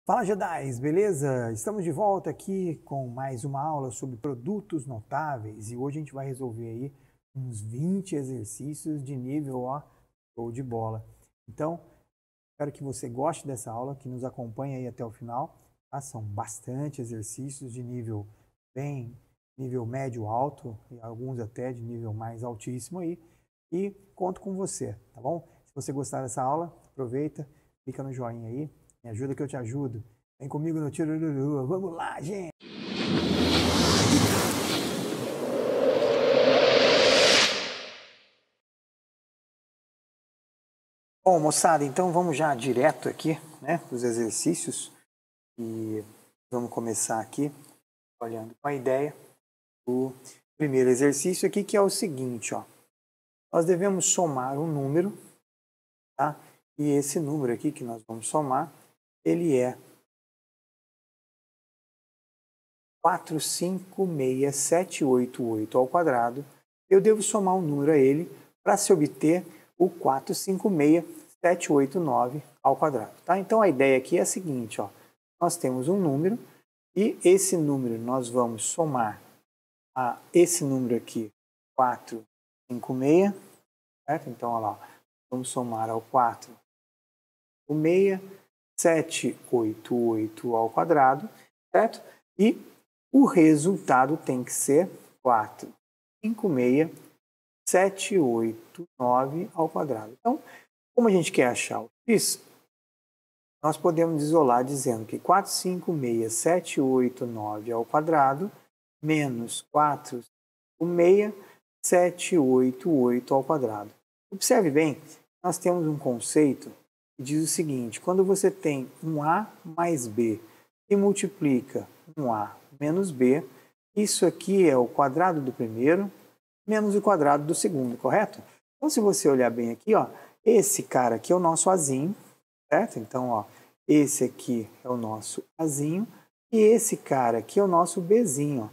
Fala, Jedis, beleza? Estamos de volta aqui com mais uma aula sobre produtos notáveis e hoje a gente vai resolver aí uns 20 exercícios de nível, ó, show de bola. Então, espero que você goste dessa aula, que nos acompanhe aí até o final, tá? São bastante exercícios de nível nível médio alto e alguns até de nível mais altíssimo aí e conto com você, tá bom? Se você gostar dessa aula, aproveita, clica no joinha aí. Me ajuda que eu te ajudo. Vem comigo no Tirururu. Vamos lá, gente! Bom, moçada, então vamos já direto aqui, né, os exercícios. E vamos começar aqui, olhando com a ideia. O primeiro exercício aqui, que é o seguinte, ó. Nós devemos somar um número, tá? E esse número aqui que nós vamos somar, ele é 456,788 ao quadrado. Eu devo somar um número a ele para se obter o 456,789 ao quadrado. Tá? Então a ideia aqui é a seguinte, ó. Nós temos um número e esse número nós vamos somar a esse número aqui, 456, certo? Então, olha lá, vamos somar ao 456,788 ao quadrado, certo? E o resultado tem que ser 456,789 ao quadrado. Então, como a gente quer achar o x, nós podemos isolar dizendo que 456,789 ao quadrado menos 456,788 ao quadrado. Observe bem, nós temos um conceito que diz o seguinte: quando você tem um a mais b e multiplica um a menos b, isso aqui é o quadrado do primeiro menos o quadrado do segundo, correto? Então, se você olhar bem aqui, ó, esse cara aqui é o nosso azinho, certo? Então, ó, esse aqui é o nosso azinho e esse cara aqui é o nosso bzinho, ó.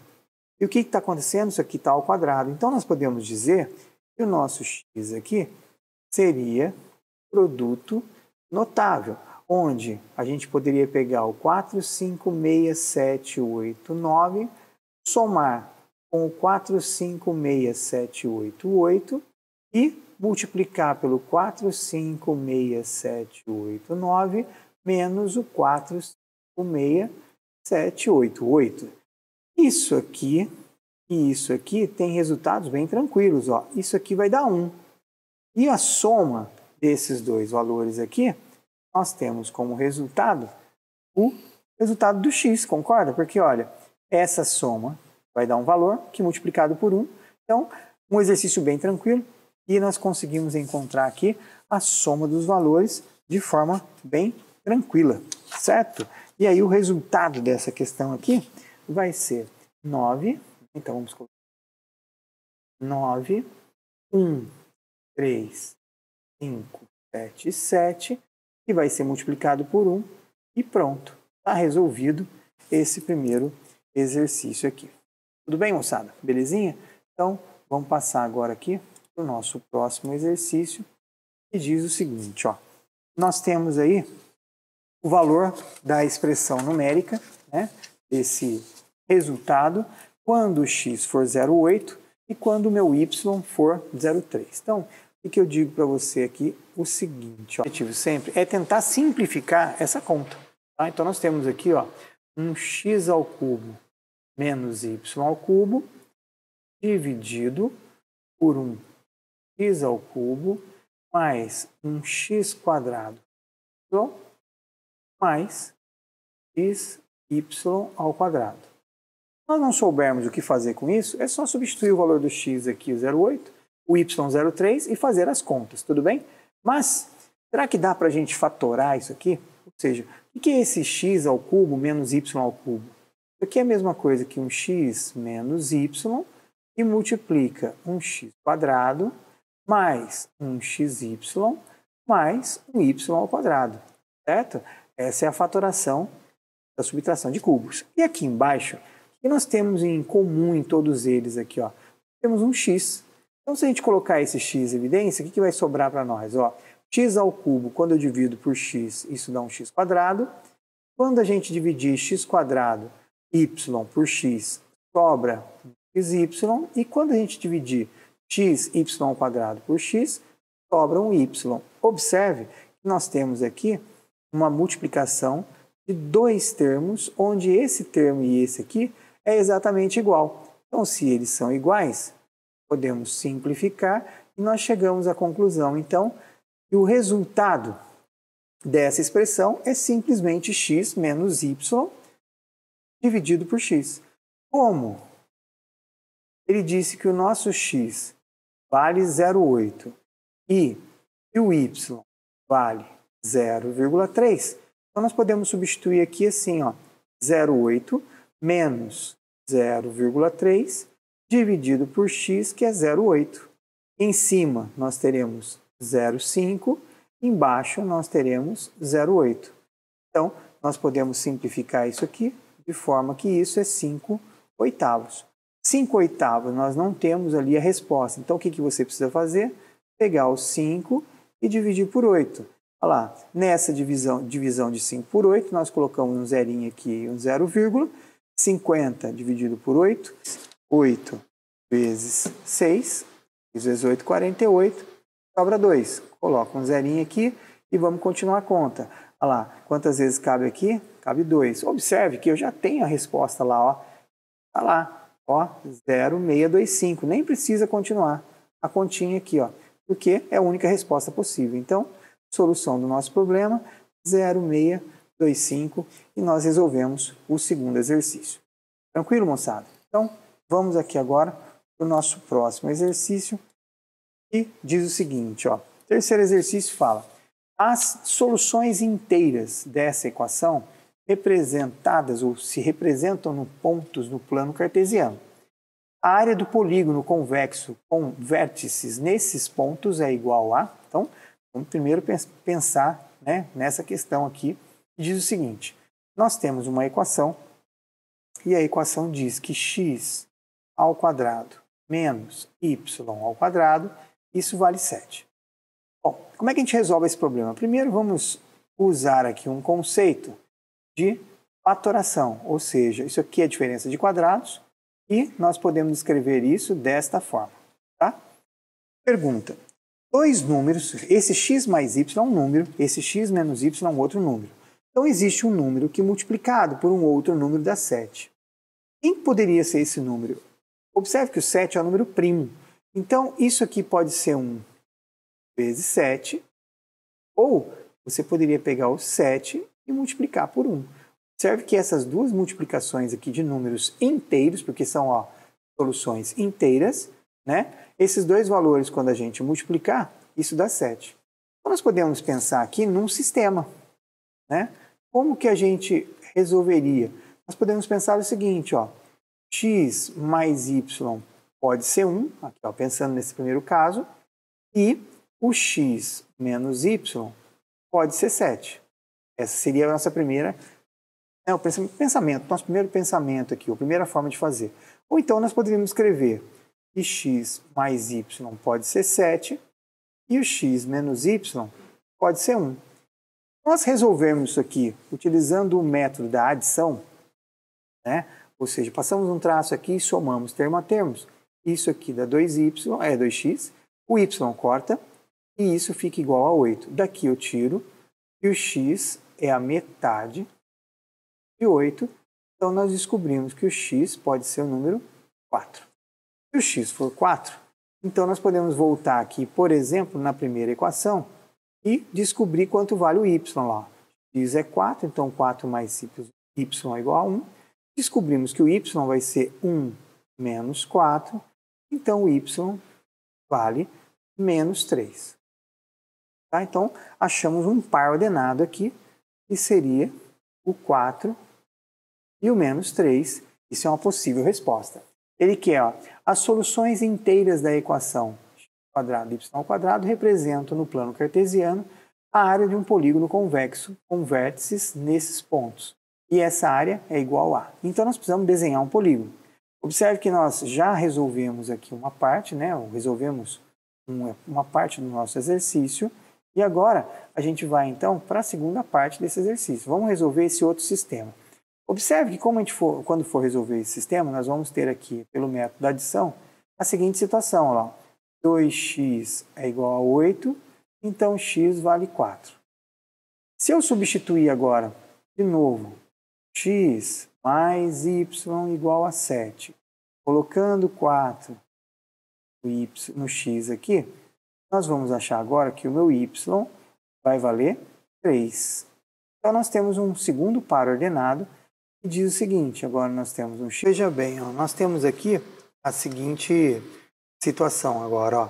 E o que está acontecendo? Isso aqui está ao quadrado. Então, nós podemos dizer que o nosso x aqui seria produto notável, onde a gente poderia pegar o 456,789, somar com o 456,788 e multiplicar pelo 456,789 menos o 456,788. Isso aqui e isso aqui tem resultados bem tranquilos, ó. Isso aqui vai dar 1. E a soma desses dois valores aqui, nós temos como resultado o resultado do x, concorda? Porque, olha, essa soma vai dar um valor que multiplicado por 1. Então, um exercício bem tranquilo e nós conseguimos encontrar aqui a soma dos valores de forma bem tranquila, certo? E aí o resultado dessa questão aqui vai ser 9, então vamos colocar 9, 1, 3, 5, 7, 7, que vai ser multiplicado por 1 e pronto, está resolvido esse primeiro exercício aqui. Tudo bem, moçada? Belezinha? Então, vamos passar agora aqui para o nosso próximo exercício, que diz o seguinte, ó. Nós temos aí o valor da expressão numérica, né, desse resultado, quando o x for 0,8 e quando o meu y for 0,3. Então, o que eu digo para você aqui? O seguinte, ó, o objetivo sempre é tentar simplificar essa conta. Tá? Então, nós temos aqui, ó, um x ao cubo menos y ao cubo dividido por um x ao cubo mais um x quadrado mais xy ao quadrado. Se nós não soubermos o que fazer com isso, é só substituir o valor do x aqui, 0,8, o y 0,3 e fazer as contas, tudo bem? Mas, será que dá para a gente fatorar isso aqui? Ou seja, o que é esse x ao cubo menos y ao cubo? Isso aqui é a mesma coisa que um x menos y e multiplica um x quadrado mais um xy mais um y ao quadrado, certo? Essa é a fatoração da subtração de cubos. E aqui embaixo, o que nós temos em comum em todos eles aqui, ó? Temos um x. Então, se a gente colocar esse x em evidência, o que vai sobrar para nós? Ó, x ao cubo, quando eu divido por x, isso dá um x quadrado. Quando a gente dividir x² y por x, sobra xy, e quando a gente dividir xy² por x, sobra um y. Observe que nós temos aqui uma multiplicação de dois termos, onde esse termo e esse aqui é exatamente igual. Então, se eles são iguais, podemos simplificar e nós chegamos à conclusão, então, que o resultado dessa expressão é simplesmente x menos y dividido por x. Como ele disse que o nosso x vale 0,8 e o y vale 0,3, então nós podemos substituir aqui assim, ó, 0,8 menos 0,3 dividido por x, que é 0,8. Em cima nós teremos 0,5, embaixo nós teremos 0,8. Então, nós podemos simplificar isso aqui de forma que isso é 5/8. 5/8 nós não temos ali a resposta. Então, o que você precisa fazer? Pegar o 5 e dividir por 8. Olha lá, nessa divisão de 5 por 8, nós colocamos um zerinho aqui e um 0, 50 dividido por 8, 8 vezes 6, 6 vezes 8, 48, sobra 2. Coloca um zerinho aqui e vamos continuar a conta. Olha lá, quantas vezes cabe aqui? Cabe 2. Observe que eu já tenho a resposta lá, ó. Tá lá, ó, 0,625. Nem precisa continuar a continha aqui, ó, porque é a única resposta possível. Então, solução do nosso problema, 0,625, e nós resolvemos o segundo exercício. Tranquilo, moçada? Então, vamos aqui agora para o nosso próximo exercício, que diz o seguinte, ó. O terceiro exercício fala: as soluções inteiras dessa equação representadas ou se representam no pontos no plano cartesiano. A área do polígono convexo com vértices nesses pontos é igual a... Então, vamos primeiro pensar, né, nessa questão aqui, que diz o seguinte: nós temos uma equação e a equação diz que x² menos y², isso vale 7. Bom, como é que a gente resolve esse problema? Primeiro vamos usar aqui um conceito de fatoração, ou seja, isso aqui é a diferença de quadrados e nós podemos escrever isso desta forma, tá? Pergunta: dois números, esse x mais y é um número, esse x menos y é um outro número. Então existe um número que multiplicado por um outro número dá 7. Quem poderia ser esse número? Observe que o 7 é um número primo. Então isso aqui pode ser 1 vezes 7, ou você poderia pegar o 7 e multiplicar por 1. Observe que essas duas multiplicações aqui de números inteiros, porque são, ó, soluções inteiras, né? Esses dois valores, quando a gente multiplicar, isso dá 7. Então, nós podemos pensar aqui num sistema, né? Como que a gente resolveria? Nós podemos pensar o seguinte, ó, x mais y pode ser 1, aqui, ó, pensando nesse primeiro caso, e o x menos y pode ser 7. Essa seria a nossa primeira, o pensamento, nosso primeiro pensamento aqui, a primeira forma de fazer. Ou então nós poderíamos escrever que x mais y pode ser 7 e o x menos y pode ser 1. Nós resolvemos isso aqui utilizando o método da adição, né? Ou seja, passamos um traço aqui e somamos termo a termos. Isso aqui dá 2x, o y corta e isso fica igual a 8. Daqui eu tiro e o x é a metade de 8. Então nós descobrimos que o x pode ser o número 4. Se o x for 4, então nós podemos voltar aqui, por exemplo, na primeira equação e descobrir quanto vale o y lá. X é 4, então 4 mais y é igual a 1. Descobrimos que o y vai ser 1 menos 4, então o y vale menos 3. Tá? Então, achamos um par ordenado aqui, que seria o 4 e o menos 3. Isso é uma possível resposta. Ele quer, ó, as soluções inteiras da equação x² y² representam no plano cartesiano a área de um polígono convexo com vértices nesses pontos. E essa área é igual a. Então nós precisamos desenhar um polígono. Observe que nós já resolvemos aqui uma parte, né? Resolvemos uma parte do nosso exercício. E E agora a gente vai então para a segunda parte desse exercício. Vamos resolver esse outro sistema. Observe que quando for resolver esse sistema, nós vamos ter aqui, pelo método da adição, a seguinte situação. Ó, 2x é igual a 8, então x vale 4. Se eu substituir agora, de novo, x mais y igual a 7, colocando 4 no x aqui, nós vamos achar agora que o meu y vai valer 3. Então, nós temos um segundo par ordenado que diz o seguinte, agora nós temos um x. Veja bem, ó, nós temos aqui a seguinte situação agora. Ó.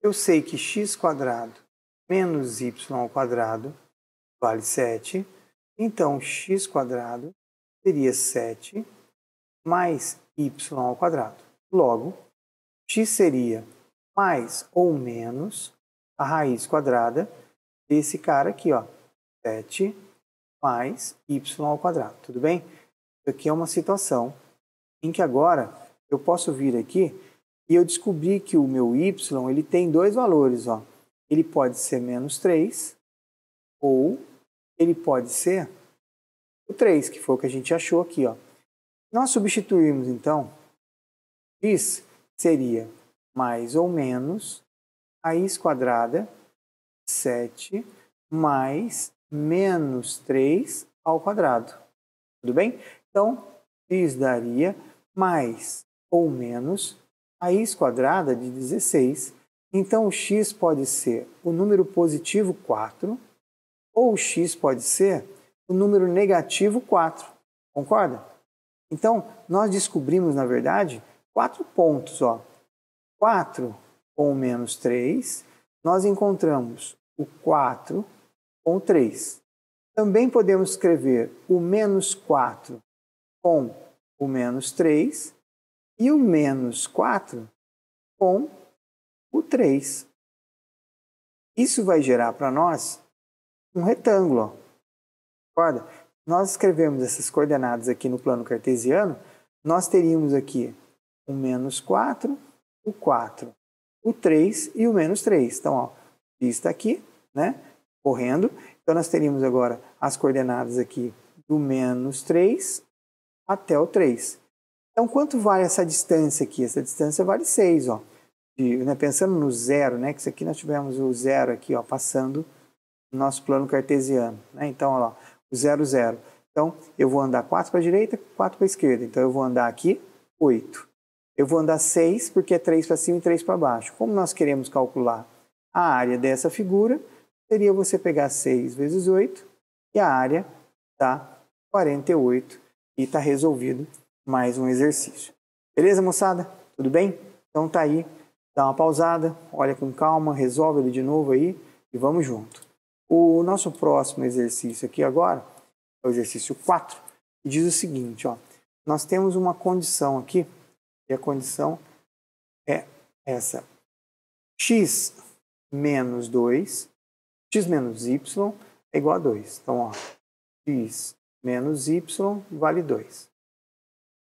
Eu sei que x² menos y² vale 7. Então, x² seria 7 mais y². Logo, x seria mais ou menos a raiz quadrada desse cara aqui, ó, 7 mais y². Tudo bem? Isso aqui é uma situação em que agora eu posso vir aqui e eu descobri que o meu y ele tem dois valores. Ó. Ele pode ser menos 3 ou ele pode ser o 3, que foi o que a gente achou aqui. Ó. Nós substituímos, então, x seria mais ou menos raiz² 7 mais menos 3 ao quadrado. Tudo bem? Então, x daria mais ou menos raiz² de 16. Então, o x pode ser o número positivo 4 ou o x pode ser o número negativo 4. Concorda? Então, nós descobrimos, na verdade, 4 pontos. Ó. 4 com o menos 3, nós encontramos o 4 com o 3. Também podemos escrever o menos 4 com o menos 3 e o menos 4 com o 3. Isso vai gerar para nós um retângulo. Ó. Concorda? Nós escrevemos essas coordenadas aqui no plano cartesiano, nós teríamos aqui o menos 4, o 4, o 3 e o menos 3. Então, ó, x está aqui, né, correndo. Então, nós teríamos agora as coordenadas aqui do menos 3 até o 3. Então, quanto vale essa distância aqui? Essa distância vale 6, ó. Né, pensando no zero, né, que isso aqui nós tivemos o zero aqui, ó, passando no nosso plano cartesiano. Né? Então, ó, o 0, 0. Então, eu vou andar 4 para a direita, 4 para a esquerda. Então, eu vou andar aqui 8. Eu vou andar 6, porque é 3 para cima e 3 para baixo. Como nós queremos calcular a área dessa figura, seria você pegar 6 vezes 8, e a área dá 48, e está resolvido mais um exercício. Beleza, moçada? Tudo bem? Então tá aí, dá uma pausada, olha com calma, resolve ele de novo aí, e vamos junto. O nosso próximo exercício aqui agora, é o exercício 4, que diz o seguinte, ó, nós temos uma condição aqui, e a condição é essa. X menos 2, x menos y é igual a 2. Então, ó, x menos y vale 2.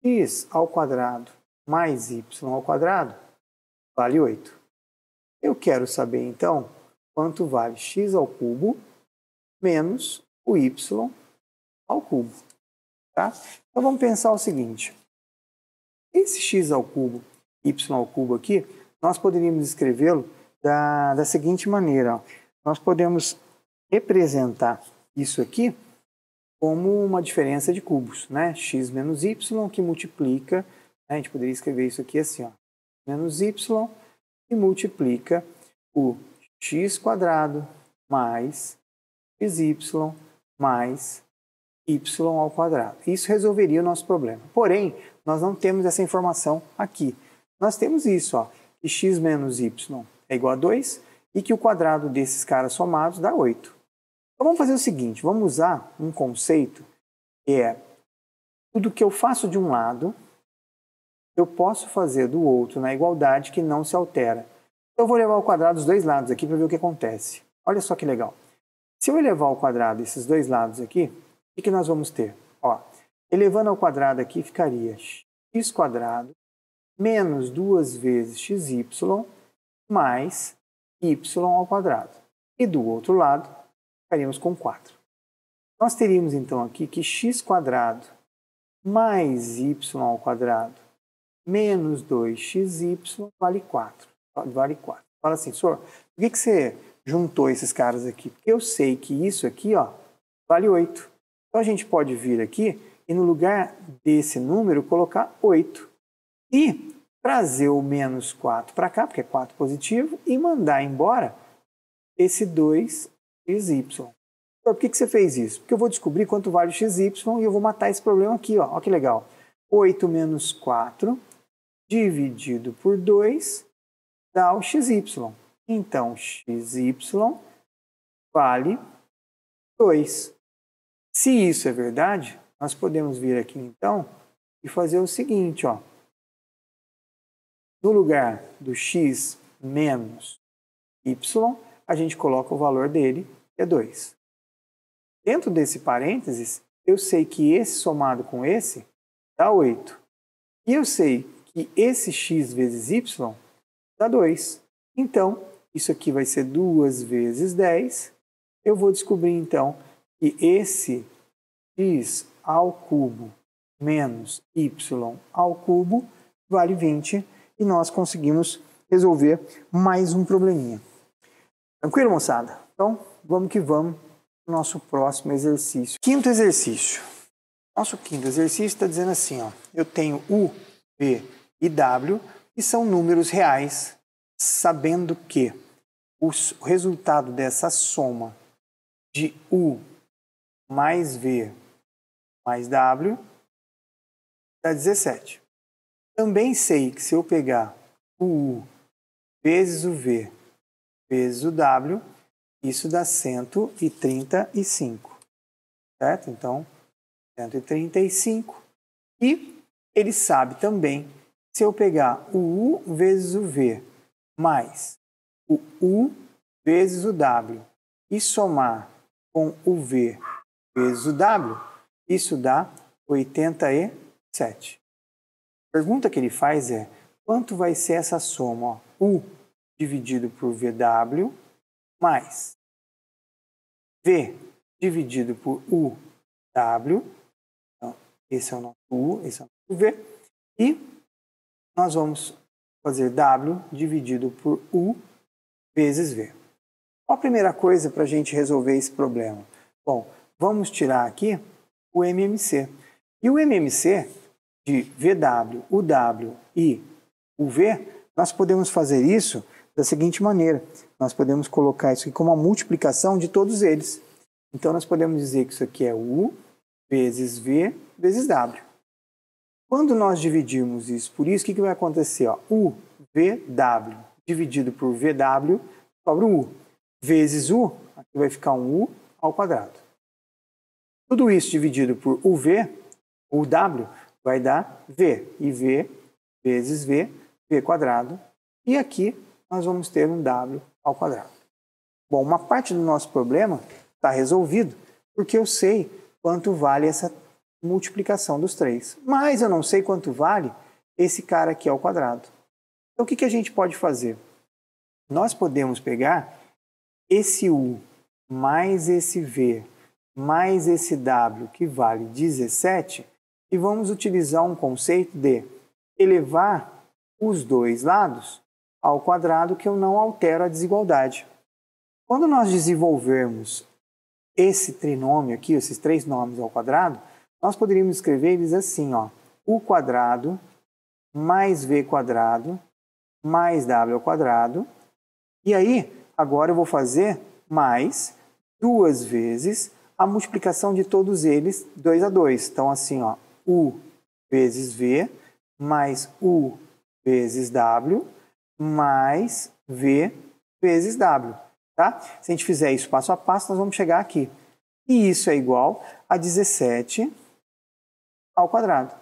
X ao quadrado mais y ao quadrado vale 8. Eu quero saber, então, quanto vale x ao cubo menos o y ao cubo. Tá? Então, vamos pensar o seguinte. Esse x ao cubo, y ao cubo aqui, nós poderíamos escrevê-lo da seguinte maneira. Ó. Nós podemos representar isso aqui como uma diferença de cubos. Né? X menos y que multiplica, né? A gente poderia escrever isso aqui assim, ó, menos y que multiplica o x² mais xy mais y ao quadrado. Isso resolveria o nosso problema. Porém, nós não temos essa informação aqui. Nós temos isso, ó, que x menos y é igual a 2 e que o quadrado desses caras somados dá 8. Então vamos fazer o seguinte, vamos usar um conceito que é tudo que eu faço de um lado, eu posso fazer do outro na igualdade que não se altera. Eu vou levar ao quadrado dos dois lados aqui para ver o que acontece. Olha só que legal. Se eu elevar ao quadrado esses dois lados aqui, o que nós vamos ter? Ó, elevando ao quadrado aqui ficaria x² menos 2 vezes xy mais y ao quadrado. e do outro lado ficaríamos com 4. Nós teríamos então aqui que x² mais y² menos 2xy vale 4. Vale 4. Fala assim, senhor, por que você juntou esses caras aqui? Porque eu sei que isso aqui, ó, vale 8. Então a gente pode vir aqui e no lugar desse número colocar 8. E trazer o menos 4 para cá, porque é 4 positivo, e mandar embora esse 2xy. Por que você fez isso? Porque eu vou descobrir quanto vale o xy e eu vou matar esse problema aqui. Ó. Olha que legal. 8 menos 4 dividido por 2 dá o xy. Então, xy vale 2. Se isso é verdade, nós podemos vir aqui então e fazer o seguinte. Ó. No lugar do x menos y, a gente coloca o valor dele, que é 2. Dentro desse parênteses, eu sei que esse somado com esse dá 8. E eu sei que esse x vezes y dá 2. Então, isso aqui vai ser 2 vezes 10. Eu vou descobrir, então, que esse x ao cubo menos y ao cubo vale 20. E nós conseguimos resolver mais um probleminha. Tranquilo, moçada? Então, vamos que vamos no nosso próximo exercício. Quinto exercício. Nosso quinto exercício está dizendo assim, ó, eu tenho U, V e W, que são números reais, sabendo que o resultado dessa soma de U mais V mais W dá 17. Também sei que se eu pegar o U vezes o V vezes o W, isso dá 135, certo? Então, 135. E ele sabe também, se eu pegar o U vezes o V mais o U vezes o W e somar com o V vezes o W, isso dá 87. A pergunta que ele faz é, quanto vai ser essa soma? Ó, U dividido por VW mais V dividido por UW. Então, esse é o nosso U, esse é o nosso V. E nós vamos fazer W dividido por U vezes V. Qual a primeira coisa para a gente resolver esse problema? Bom, vamos tirar aqui o MMC. E o MMC de VW, UW e UV, nós podemos fazer isso da seguinte maneira. Nós podemos colocar isso aqui como uma multiplicação de todos eles. Então, nós podemos dizer que isso aqui é U vezes V vezes W. Quando nós dividirmos isso por isso, o que vai acontecer? Ó, UVW dividido por VW sobra o U. Vezes U, aqui vai ficar um U ao quadrado. Tudo isso dividido por UV, o W, vai dar V. E V vezes V, V quadrado. E aqui nós vamos ter um W ao quadrado. Bom, uma parte do nosso problema está resolvido, porque eu sei quanto vale essa multiplicação dos três. Mas eu não sei quanto vale esse cara aqui ao quadrado. Então, o que a gente pode fazer? Nós podemos pegar esse U mais esse V mais esse W, que vale 17, e vamos utilizar um conceito de elevar os dois lados ao quadrado, que eu não altero a desigualdade. Quando nós desenvolvermos esse trinômio aqui, esses três nomes ao quadrado, nós poderíamos escrever eles assim, ó, U quadrado mais V quadrado mais W ao quadrado. E aí, agora eu vou fazer mais 2 vezes a multiplicação de todos eles 2 a 2. Então, assim, ó, U vezes V mais U vezes W mais V vezes W. Tá? Se a gente fizer isso passo a passo, nós vamos chegar aqui. E isso é igual a 17 ao quadrado.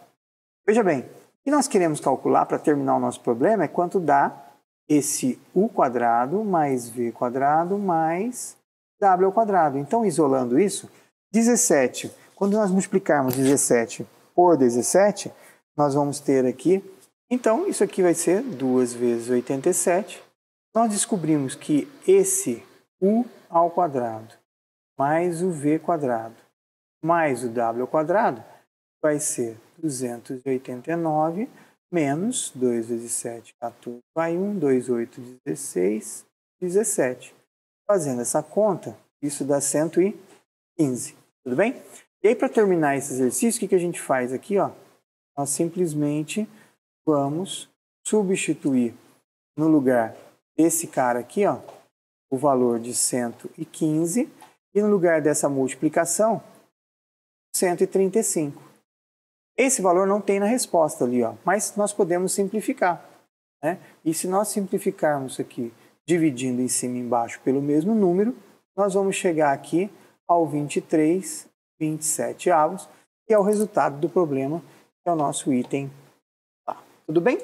Veja bem, o que nós queremos calcular para terminar o nosso problema é quanto dá esse U quadrado mais V quadrado mais W ao quadrado. Então, isolando isso, 17, quando nós multiplicarmos 17 por 17, nós vamos ter aqui, então isso aqui vai ser 2 vezes 87. Nós descobrimos que esse u ao quadrado mais o v quadrado mais o w ao quadrado vai ser 289 menos 2 vezes 7, 14, vai 1, 2, 8, 16, 17. Fazendo essa conta, isso dá 115, tudo bem? E aí, para terminar esse exercício, o que a gente faz aqui? Ó? Nós simplesmente vamos substituir no lugar desse cara aqui, ó, o valor de 115 e no lugar dessa multiplicação, 135. Esse valor não tem na resposta ali, ó, mas nós podemos simplificar, né? E se nós simplificarmos aqui, dividindo em cima e embaixo pelo mesmo número, nós vamos chegar aqui ao 23/27, que é o resultado do problema, que é o nosso item A. Tudo bem?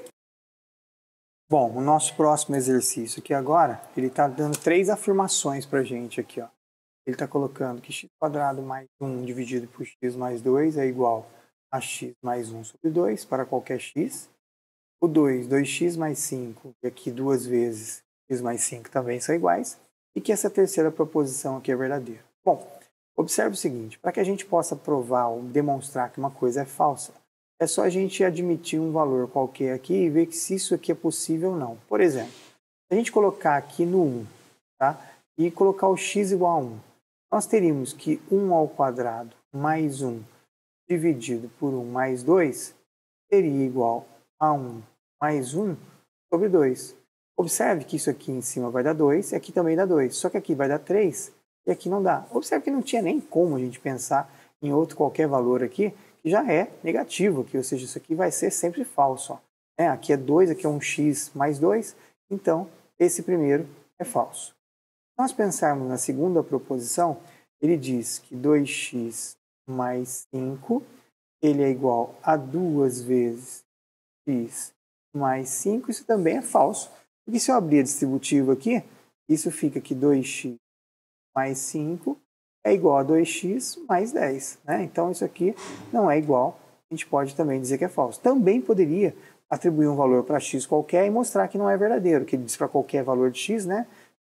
Bom, o nosso próximo exercício aqui agora, ele está dando 3 afirmações para a gente aqui, ó. Ele está colocando que x² mais 1 dividido por x mais 2 é igual a x mais 1 sobre 2 para qualquer x. O 2, 2x mais 5, e aqui duas vezes x mais 5 também são iguais. E que essa terceira proposição aqui é verdadeira. Bom, observe o seguinte, para que a gente possa provar ou demonstrar que uma coisa é falsa, é só a gente admitir um valor qualquer aqui e ver se isso aqui é possível ou não. Por exemplo, se a gente colocar aqui no 1, tá? E colocar o x igual a 1, nós teríamos que 1 ao quadrado mais 1 dividido por 1 mais 2 seria igual a 1 mais 1 sobre 2. Observe que isso aqui em cima vai dar 2 e aqui também dá 2. Só que aqui vai dar 3 e aqui não dá. Observe que não tinha nem como a gente pensar em outro qualquer valor aqui que já é negativo aqui, ou seja, isso aqui vai ser sempre falso. Ó. Aqui é 2, aqui é um x mais 2, então esse primeiro é falso. Se nós pensarmos na segunda proposição, ele diz que 2x mais 5 ele é igual a 2 vezes x mais 5, isso também é falso. Porque se eu abrir a distributiva aqui, isso fica que 2x mais 5 é igual a 2x mais 10. Né? Então isso aqui não é igual, a gente pode também dizer que é falso. Também poderia atribuir um valor para x qualquer e mostrar que não é verdadeiro, que ele diz para qualquer valor de x, né?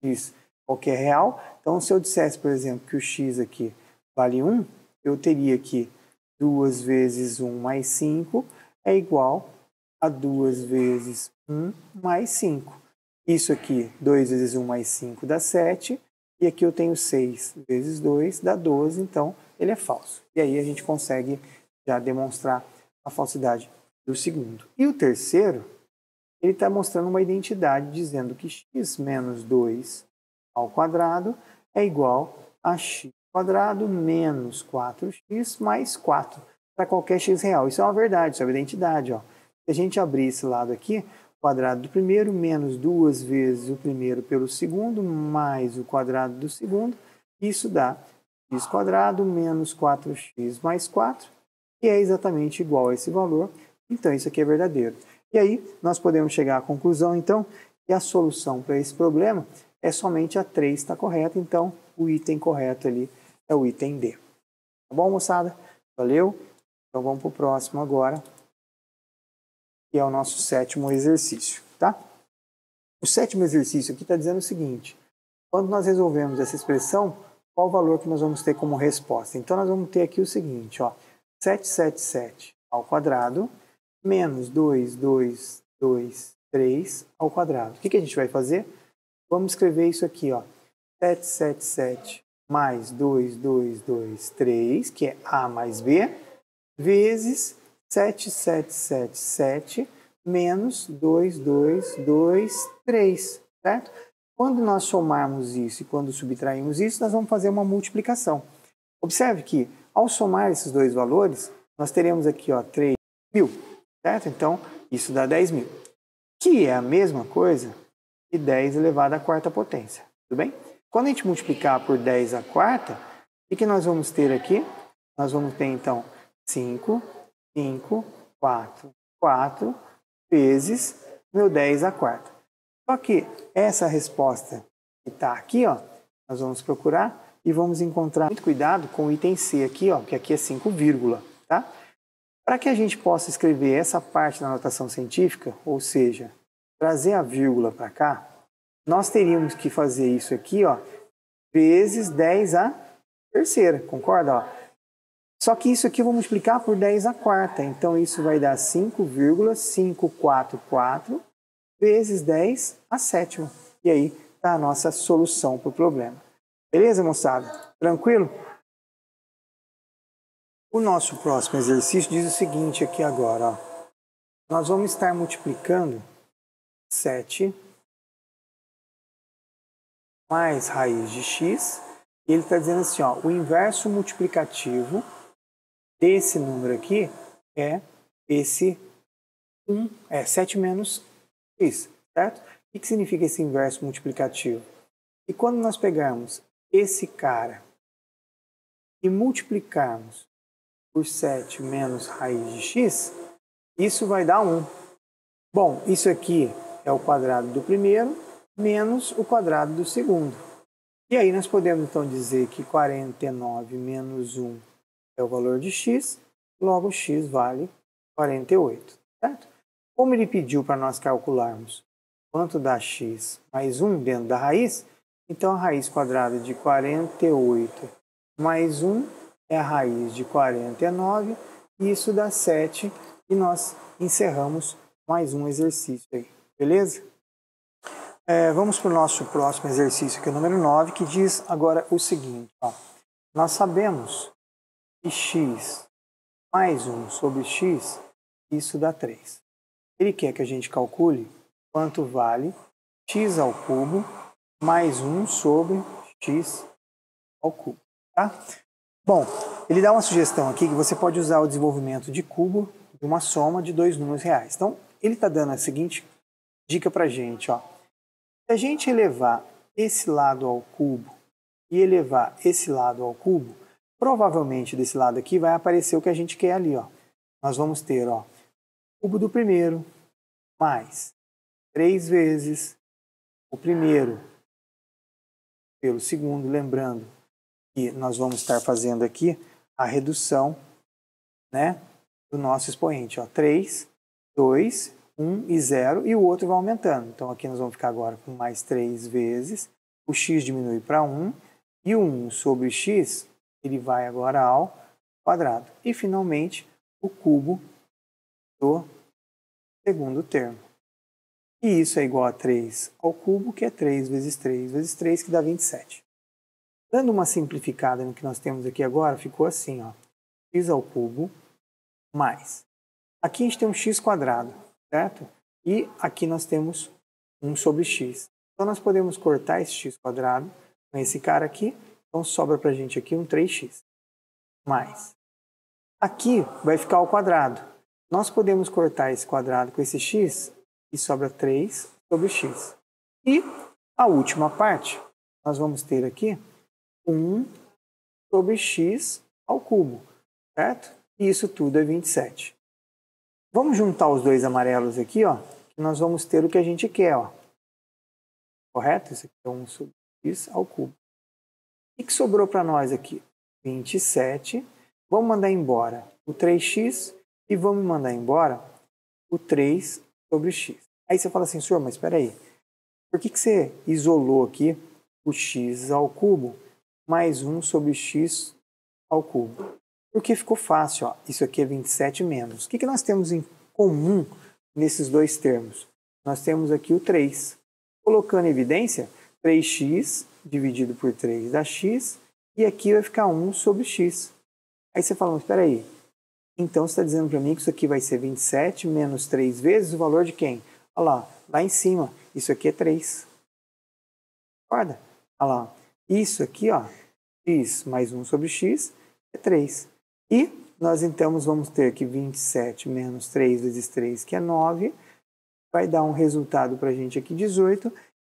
X qualquer real. Então se eu dissesse, por exemplo, que o x aqui vale 1, eu teria que 2 vezes 1 mais 5 é igual a 2 vezes 1 mais 5. Isso aqui, 2 vezes 1 mais 5 dá 7. E aqui eu tenho 6 vezes 2 dá 12, então ele é falso. E aí a gente consegue já demonstrar a falsidade do segundo. E o terceiro, ele está mostrando uma identidade dizendo que x menos 2 ao quadrado é igual a x² menos 4x mais 4 para qualquer x real. Isso é uma verdade, isso é uma identidade. Ó. Se a gente abrir esse lado aqui, o quadrado do primeiro menos 2 vezes o primeiro pelo segundo mais o quadrado do segundo, isso dá x² menos 4x mais 4, que é exatamente igual a esse valor. Então isso aqui é verdadeiro. E aí nós podemos chegar à conclusão, então, que a solução para esse problema é somente a 3 está correta, então o item correto ali é o item D. Tá bom, moçada? Valeu? Então vamos para o próximo agora, que é o nosso sétimo exercício, tá? O sétimo exercício aqui está dizendo o seguinte, quando nós resolvemos essa expressão, qual o valor que nós vamos ter como resposta? Então nós vamos ter aqui o seguinte, ó, 777 ao quadrado menos 2223 ao quadrado. O que a gente vai fazer? Vamos escrever isso aqui, ó, 777 mais 2223, que é A mais B, vezes 7777 menos 2223, certo? Quando nós somarmos isso e quando subtrairmos isso, nós vamos fazer uma multiplicação. Observe que, ao somar esses dois valores, nós teremos aqui, ó, 3.000, certo? Então, isso dá 10.000, que é a mesma coisa que 10 elevado à quarta potência, tudo bem? Quando a gente multiplicar por 10 à quarta, o que nós vamos ter aqui? Nós vamos ter, então, 5, 4 vezes meu 10 à quarta. Só que essa resposta que está aqui, ó, nós vamos procurar e vamos encontrar muito cuidado com o item C aqui, ó, que aqui é 5, tá? Para que a gente possa escrever essa parte da notação científica, ou seja, trazer a vírgula para cá, nós teríamos que fazer isso aqui, ó, vezes 10 a terceira, concorda? Ó. Só que isso aqui eu vou multiplicar por 10 a quarta, então isso vai dar 5,544 vezes 10 a sétima. E aí está a nossa solução para o problema. Beleza, moçada? Tranquilo? O nosso próximo exercício diz o seguinte aqui agora. Ó. Nós vamos estar multiplicando 7 mais raiz de x. E ele está dizendo assim, ó, o inverso multiplicativo desse número aqui é esse 7 menos x, certo? O que significa esse inverso multiplicativo? E quando nós pegarmos esse cara e multiplicarmos por 7 menos raiz de x, isso vai dar 1. Bom, isso aqui é o quadrado do primeiro menos o quadrado do segundo. E aí nós podemos então dizer que 49 menos 1 é o valor de x, logo x vale 48, certo? Como ele pediu para nós calcularmos quanto dá x mais 1 dentro da raiz, então a raiz quadrada de 48 mais 1 é a raiz de 49, e isso dá 7, e nós encerramos mais um exercício aí, beleza? Vamos para o nosso próximo exercício, que é o número 9, que diz agora o seguinte, ó. Nós sabemos que x mais 1 sobre x, isso dá 3. Ele quer que a gente calcule quanto vale x ao cubo mais 1 sobre x ao cubo, tá? Bom, ele dá uma sugestão aqui que você pode usar o desenvolvimento de cubo de uma soma de dois números reais. Então, ele está dando a seguinte dica para a gente, ó. Se a gente elevar esse lado ao cubo e elevar esse lado ao cubo, provavelmente desse lado aqui vai aparecer o que a gente quer ali, ó. Nós vamos ter, ó, cubo do primeiro mais 3 vezes o primeiro pelo segundo, lembrando que nós vamos estar fazendo aqui a redução, né, do nosso expoente, ó, 3, 2, 1 e 0, e o outro vai aumentando. Então aqui nós vamos ficar agora com mais 3 vezes, o x diminui para 1, e o 1 sobre x, ele vai agora ao quadrado. E finalmente o cubo do segundo termo. E isso é igual a 3 ao cubo, que é 3 vezes 3 vezes 3, que dá 27. Dando uma simplificada no que nós temos aqui agora, ficou assim, ó, x ao cubo mais. Aqui a gente tem um x quadrado, certo? E aqui nós temos 1 sobre x. Então nós podemos cortar esse x quadrado com esse cara aqui, então sobra para a gente aqui um 3x. Mais. Aqui vai ficar ao quadrado. Nós podemos cortar esse quadrado com esse x e sobra 3 sobre x. E a última parte, nós vamos ter aqui 1 sobre x ao cubo, certo? E isso tudo é 27. Vamos juntar os dois amarelos aqui, ó, que nós vamos ter o que a gente quer, ó. Correto? Isso aqui é 1 sobre x ao cubo. O que sobrou para nós aqui? 27. Vamos mandar embora o 3x e vamos mandar embora o 3 sobre x. Aí você fala assim, senhor, mas espera aí. Por que você isolou aqui o x ao cubo mais 1 sobre x ao cubo? Porque ficou fácil, ó. Isso aqui é 27 menos. O que nós temos em comum nesses dois termos? Nós temos aqui o 3. Colocando em evidência, 3x dividido por 3 dá x, e aqui vai ficar 1 sobre x. Aí você fala, mas espera aí. Então você está dizendo para mim que isso aqui vai ser 27 menos 3 vezes o valor de quem? Olha lá em cima, isso aqui é 3. Concorda? Olha lá, isso aqui, ó, x mais 1 sobre x é 3. E nós então vamos ter que 27 menos 3 vezes 3, que é 9, vai dar um resultado para a gente aqui 18,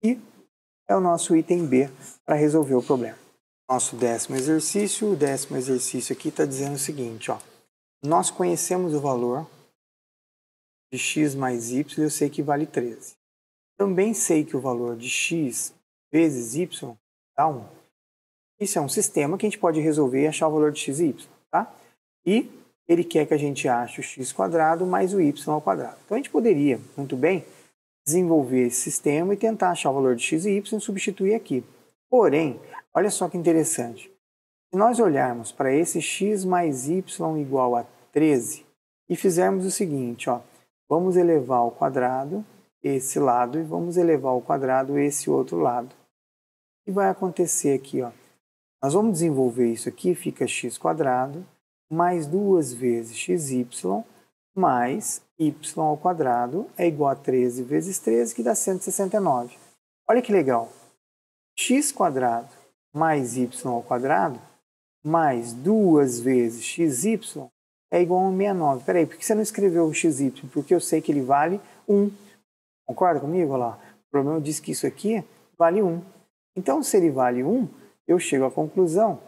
e é o nosso item B para resolver o problema. Nosso décimo exercício, o décimo exercício aqui está dizendo o seguinte, ó, nós conhecemos o valor de x mais y, eu sei que vale 13. Também sei que o valor de x vezes y dá 1. Isso é um sistema que a gente pode resolver e achar o valor de x e y, tá? E ele quer que a gente ache o x quadrado mais o y ao quadrado. Então a gente poderia, muito bem, desenvolver esse sistema e tentar achar o valor de x e y e substituir aqui. Porém, Olha só que interessante. Se nós olharmos para esse x mais y igual a 13 e fizermos o seguinte, ó, vamos elevar ao quadrado esse lado e vamos elevar ao quadrado esse outro lado. O que vai acontecer aqui? Ó? Nós vamos desenvolver isso aqui, fica x² mais 2 vezes xy mais y ao quadrado é igual a 13 vezes 13, que dá 169. Olha que legal. X² mais y ao quadrado mais 2 vezes xy é igual a 69. Peraí, por que você não escreveu o xy? Porque eu sei que ele vale 1. Concorda comigo? Olha lá. O problema diz que isso aqui vale 1. Então, se ele vale 1, eu chego à conclusão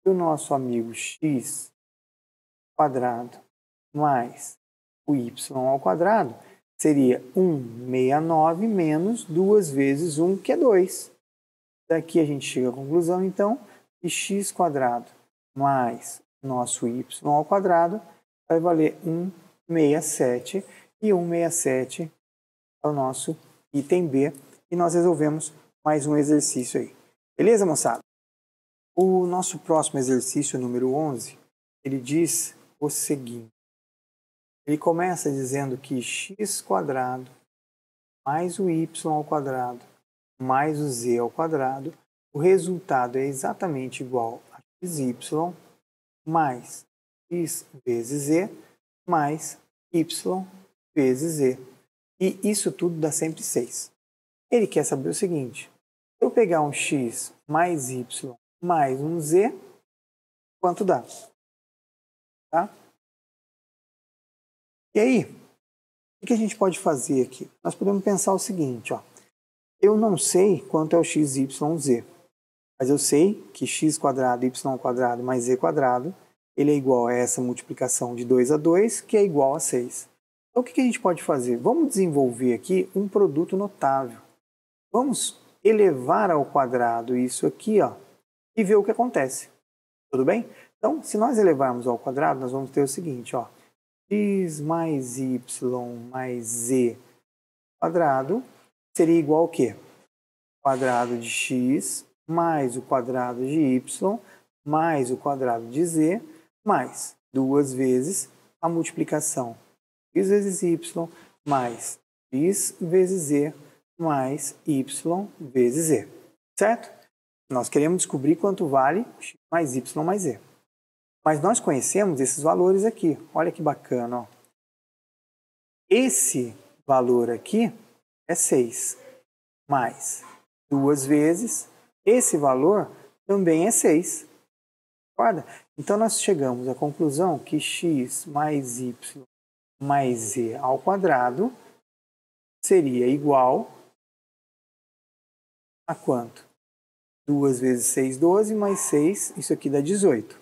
que o nosso amigo x² mais o y ao quadrado seria 169 menos 2 vezes 1, que é 2. Daqui a gente chega à conclusão, então, que x² mais nosso y ao quadrado vai valer 167, e 167 é o nosso item B, e nós resolvemos mais um exercício aí. Beleza, moçada? O nosso próximo exercício, número 11, ele diz o seguinte. Ele começa dizendo que x² mais o y ao quadrado mais o z ao quadrado, o resultado é exatamente igual a xy mais x vezes z mais y vezes z. E isso tudo dá sempre 6. Ele quer saber o seguinte: se eu pegar um x mais y mais um z, quanto dá? Tá? E aí, o que a gente pode fazer aqui? Nós podemos pensar o seguinte, ó. Eu não sei quanto é o x, y, z, mas eu sei que x² y² mais z² ele é igual a essa multiplicação de 2 a 2, que é igual a 6. Então, o que a gente pode fazer? Vamos desenvolver aqui um produto notável. Vamos elevar ao quadrado isso aqui, ó, e ver o que acontece. Tudo bem? Então, se nós elevarmos ao quadrado, nós vamos ter o seguinte, ó, x mais y mais z quadrado seria igual ao quê? Quadrado de x mais o quadrado de y mais o quadrado de z mais 2 vezes a multiplicação x vezes y mais x vezes z mais y vezes z. Certo? Nós queremos descobrir quanto vale x mais y mais z. Mas nós conhecemos esses valores aqui. Olha que bacana. Ó. Esse valor aqui é 6, mais 2 vezes esse valor também é 6. Concorda? Então, nós chegamos à conclusão que x mais y mais z ao quadrado seria igual a quanto? 2 vezes 6, 12, mais 6, isso aqui dá 18.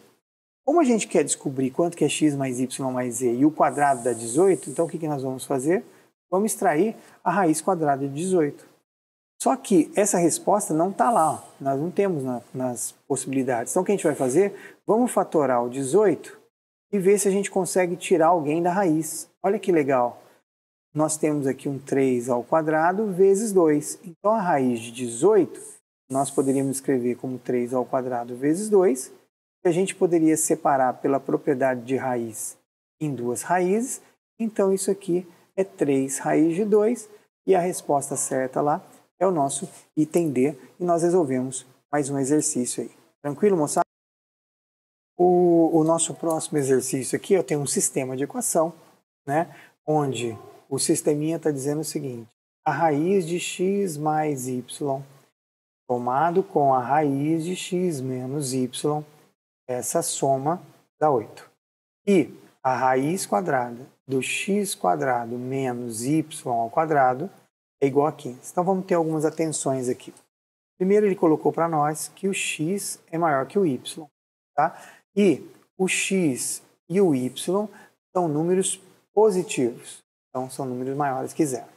Como a gente quer descobrir quanto que é x mais y mais z e o quadrado dá 18, então o que nós vamos fazer? Vamos extrair a raiz quadrada de 18. Só que essa resposta não está lá, ó. Nós não temos nas possibilidades. Então o que a gente vai fazer? Vamos fatorar o 18 e ver se a gente consegue tirar alguém da raiz. Olha que legal. Nós temos aqui um 3 ao quadrado vezes 2. Então a raiz de 18 nós poderíamos escrever como 3 ao quadrado vezes 2. A gente poderia separar pela propriedade de raiz em duas raízes. Então isso aqui é 3 raiz de 2 e a resposta certa lá é o nosso item D, e nós resolvemos mais um exercício aí. Tranquilo, moçada? O nosso próximo exercício aqui, eu tenho um sistema de equação, né, onde o sisteminha está dizendo o seguinte: a raiz de x mais y somado com a raiz de x menos y, essa soma dá 8. E a raiz quadrada do x² menos y ao quadrado é igual a 15. Então vamos ter algumas atenções aqui. Primeiro ele colocou para nós que o x é maior que o y. Tá? E o x e o y são números positivos. Então são números maiores que zero.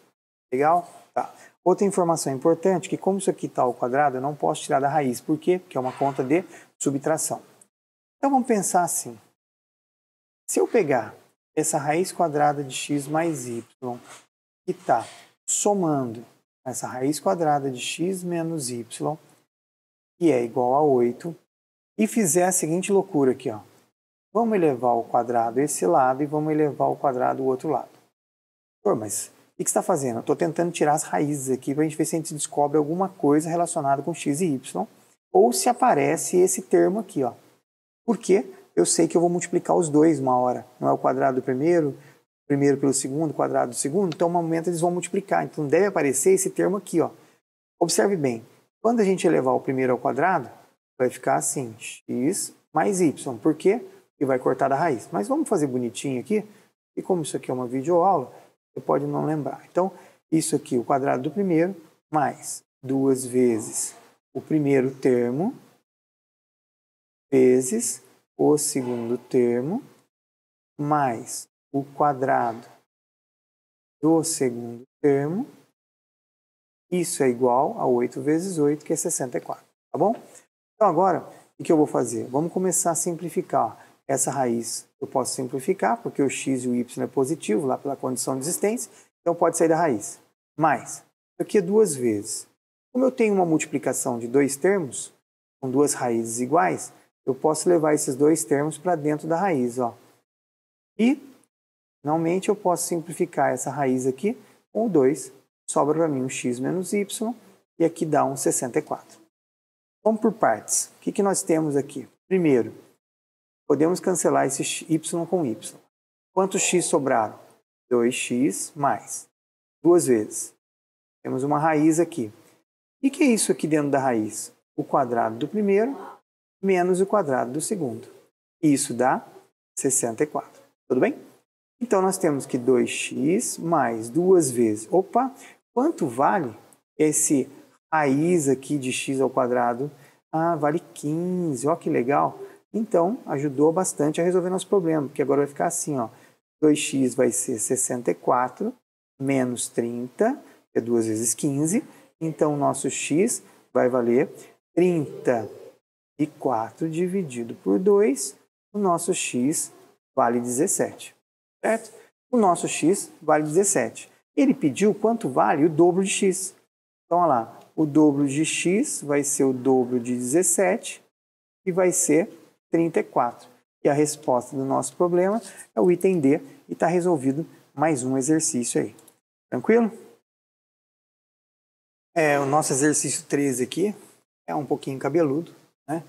Legal? Tá. Outra informação importante, que como isso aqui está ao quadrado, eu não posso tirar da raiz. Por quê? Porque é uma conta de subtração. Então vamos pensar assim. Se eu pegar essa raiz quadrada de x mais y, que está somando essa raiz quadrada de x menos y, que é igual a 8, e fizer a seguinte loucura aqui, ó. Vamos elevar ao quadrado esse lado e vamos elevar ao quadrado o outro lado. Pô, mas o que você está fazendo? Eu estou tentando tirar as raízes aqui para a gente ver se a gente descobre alguma coisa relacionada com x e y, ou se aparece esse termo aqui, ó. Porque eu sei que eu vou multiplicar os dois uma hora. Não é o quadrado do primeiro pelo segundo, o quadrado do segundo, então, no momento, eles vão multiplicar. Então, deve aparecer esse termo aqui, ó. Observe bem, quando a gente elevar o primeiro ao quadrado, vai ficar assim, x mais y. Por quê? Porque vai cortar da raiz. Mas vamos fazer bonitinho aqui, e como isso aqui é uma videoaula, você pode não lembrar. Então, isso aqui, o quadrado do primeiro, mais 2 vezes o primeiro termo, vezes o segundo termo, mais o quadrado do segundo termo. Isso é igual a 8 vezes 8, que é 64. Tá bom? Então, agora, o que eu vou fazer? Vamos começar a simplificar. Essa raiz eu posso simplificar, porque o x e o y é positivo, lá pela condição de existência, então pode sair da raiz. Mas, isso aqui é 2 vezes. Como eu tenho uma multiplicação de dois termos, com duas raízes iguais, eu posso levar esses dois termos para dentro da raiz, ó. E, finalmente, eu posso simplificar essa raiz aqui com o 2. Sobra para mim um x menos y, e aqui dá um 64. Vamos por partes. O que nós temos aqui? Primeiro, podemos cancelar esse y com y. Quantos x sobraram? 2x mais 2 vezes. Temos uma raiz aqui. E o que é isso aqui dentro da raiz? O quadrado do primeiro menos o quadrado do segundo. Isso dá 64. Tudo bem? Então, nós temos que 2x mais 2 vezes. Opa! Quanto vale esse raiz aqui de x ao quadrado? Ah, vale 15. Ó, que legal! Então, ajudou bastante a resolver nosso problema, porque agora vai ficar assim, ó. 2x vai ser 64 menos 30, que é 2 vezes 15. Então, o nosso x vai valer 34 dividido por 2. O nosso x vale 17. Certo? O nosso x vale 17. Ele pediu quanto vale o dobro de x. Então, olha lá, o dobro de x vai ser o dobro de 17 e vai ser 34. E a resposta do nosso problema é o item D e está resolvido mais um exercício aí. Tranquilo? O nosso exercício 13 aqui é um pouquinho cabeludo, né?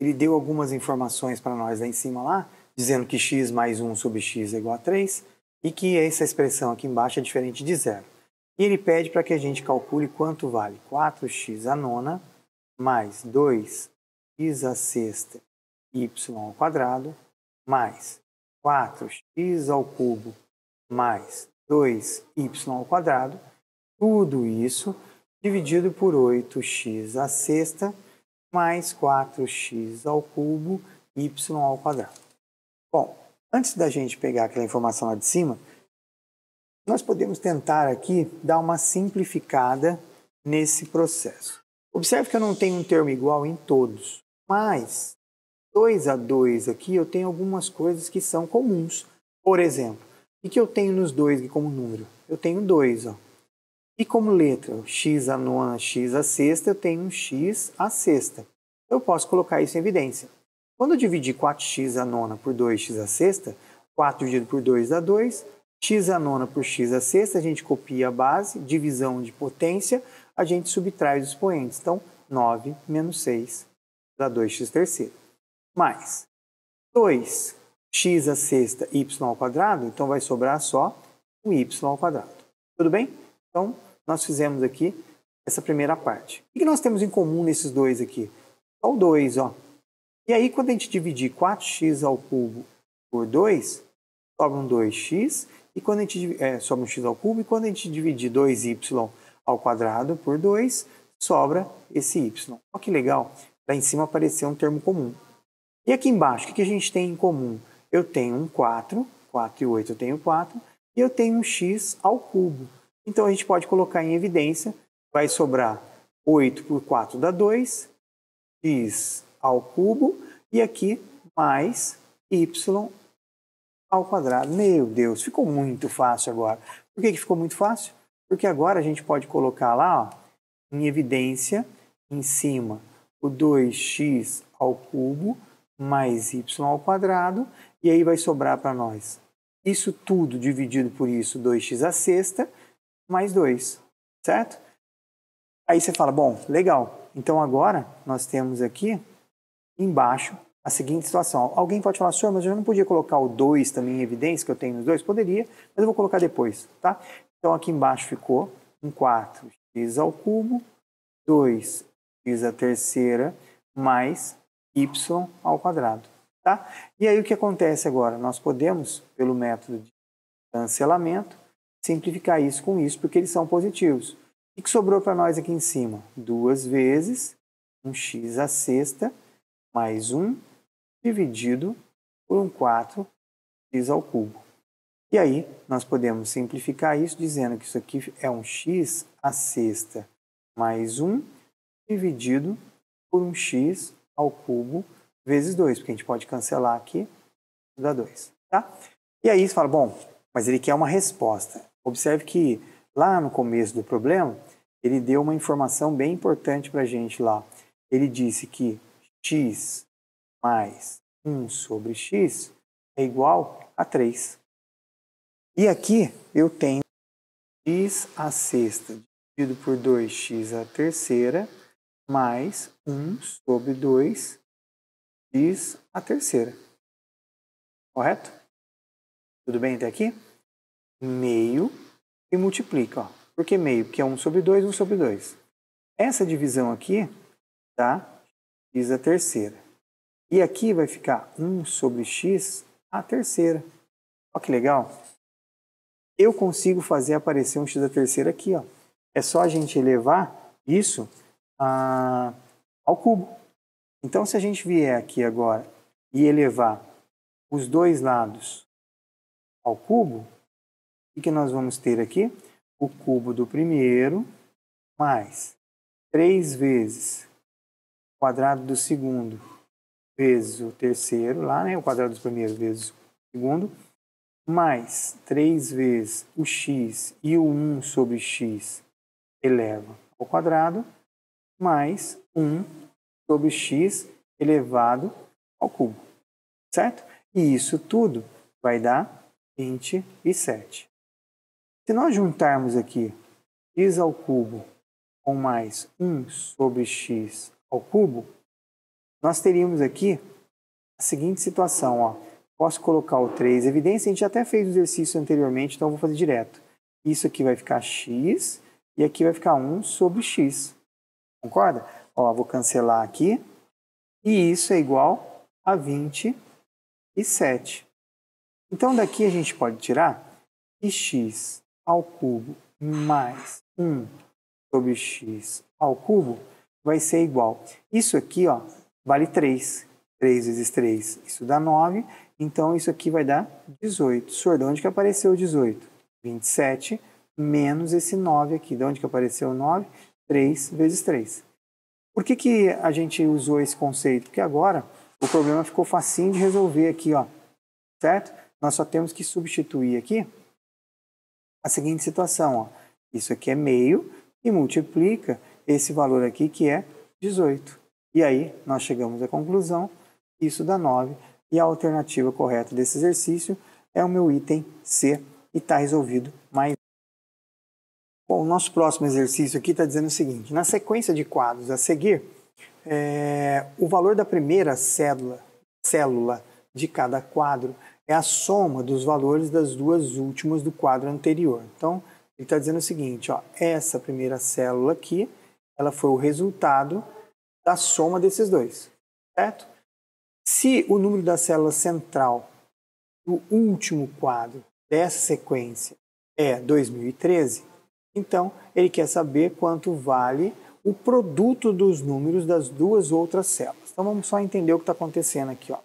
Ele deu algumas informações para nós lá em cima, lá, dizendo que x mais 1 sobre x é igual a 3 e que essa expressão aqui embaixo é diferente de zero. E ele pede para que a gente calcule quanto vale 4x à nona mais 2x à sexta y ao quadrado mais 4x ao cubo mais 2y ao quadrado, tudo isso dividido por 8x à sexta mais 4x ao cubo y ao quadrado. Bom, antes da gente pegar aquela informação lá de cima, nós podemos tentar aqui dar uma simplificada nesse processo. Observe que eu não tenho um termo igual em todos, mas 2 a 2 aqui eu tenho algumas coisas que são comuns. Por exemplo, o que eu tenho nos dois aqui como número? Eu tenho 2, ó. E como letra, x à nona, x à sexta, eu tenho um x à sexta. Eu posso colocar isso em evidência. Quando eu dividir 4x à nona por 2x à sexta, 4 dividido por 2 dá 2, x à nona por x à sexta, a gente copia a base, divisão de potência, a gente subtrai os expoentes. Então, 9 menos 6 dá 2x terceiro. Mais 2x à sexta y ao quadrado, então vai sobrar só o y ao quadrado. Tudo bem? Então, nós fizemos aqui essa primeira parte. O que nós temos em comum nesses dois aqui? Só o 2, ó. E aí, quando a gente dividir 4x ao cubo por 2, sobra um 2x, e quando a gente sobra um x ao cubo, e quando a gente dividir 2y ao quadrado por 2, sobra esse y. Olha que legal, lá em cima apareceu um termo comum. E aqui embaixo, o que a gente tem em comum? Eu tenho um 4 e 8 eu tenho 4, e eu tenho um x ao cubo. Então, a gente pode colocar em evidência, vai sobrar 8 por 4 dá 2, x ao cubo, e aqui mais y ao quadrado. Meu Deus, ficou muito fácil agora. Por que ficou muito fácil? Porque agora a gente pode colocar lá, ó, em evidência, em cima, o 2x ao cubo mais y ao quadrado, e aí vai sobrar para nós isso tudo dividido por isso, 2x à sexta, mais 2, certo? Aí você fala, bom, legal, então agora nós temos aqui embaixo a seguinte situação. Alguém pode falar, senhor, mas eu não podia colocar o 2 também em evidência, que eu tenho nos dois? Poderia, mas eu vou colocar depois, tá? Então aqui embaixo ficou um 4x ao cubo, 2x à terceira, mais y ao quadrado, tá? E aí o que acontece agora? Nós podemos, pelo método de cancelamento, simplificar isso com isso, porque eles são positivos. O que sobrou para nós aqui em cima? 2 vezes um x à sexta mais 1 dividido por um 4x ao cubo. E aí nós podemos simplificar isso dizendo que isso aqui é um x à sexta mais 1 dividido por um x ao cubo vezes 2, porque a gente pode cancelar aqui, dá 2. Tá? E aí você fala, bom, mas ele quer uma resposta. Observe que lá no começo do problema, ele deu uma informação bem importante para a gente lá. Ele disse que x mais 1 sobre x é igual a 3. E aqui eu tenho x à sexta dividido por 2x à terceira mais 1 sobre 2x à terceira. Correto? Tudo bem até aqui? Meio e multiplica. Ó. Por que meio? Porque é 1 sobre 2, 1 sobre 2. Essa divisão aqui dá x à terceira. E aqui vai ficar 1 sobre x à terceira. Olha que legal. Eu consigo fazer aparecer um x à terceira aqui. Ó. É só a gente elevar isso ao cubo. Então, se a gente vier aqui agora e elevar os dois lados ao cubo, o que nós vamos ter aqui? O cubo do primeiro mais 3 vezes o quadrado do segundo vezes o terceiro, lá, né? O quadrado do primeiro vezes o segundo, mais 3 vezes o x e o 1 sobre x eleva ao quadrado, mais 1 sobre x elevado ao cubo, certo? E isso tudo vai dar 27. Se nós juntarmos aqui x ao cubo com mais 1 sobre x ao cubo, nós teríamos aqui a seguinte situação. Ó. Posso colocar o 3 em evidência, a gente até fez o exercício anteriormente, então eu vou fazer direto. Isso aqui vai ficar x e aqui vai ficar 1 sobre x. Concorda? Ó, vou cancelar aqui. E isso é igual a 27. Então daqui a gente pode tirar que x ao cubo mais 1 sobre x ao cubo vai ser igual. Isso aqui, ó, vale 3. 3 vezes 3, isso dá 9. Então isso aqui vai dar 18. Senhor, de onde que apareceu o 18? 27 menos esse 9 aqui. De onde que apareceu o 9? 3 vezes 3. Por que a gente usou esse conceito? Porque agora o problema ficou facinho de resolver aqui, ó, certo? Nós só temos que substituir aqui a seguinte situação. Ó. Isso aqui é meio e multiplica esse valor aqui que é 18. E aí nós chegamos à conclusão que isso dá 9 e a alternativa correta desse exercício é o meu item C e está resolvido mais. Bom, o nosso próximo exercício aqui está dizendo o seguinte, na sequência de quadros a seguir, o valor da primeira célula de cada quadro é a soma dos valores das duas últimas do quadro anterior. Então, ele está dizendo o seguinte, ó, essa primeira célula aqui, ela foi o resultado da soma desses dois, certo? Se o número da célula central do último quadro dessa sequência é 2013, então ele quer saber quanto vale o produto dos números das duas outras células. Então vamos só entender o que está acontecendo aqui. Ó.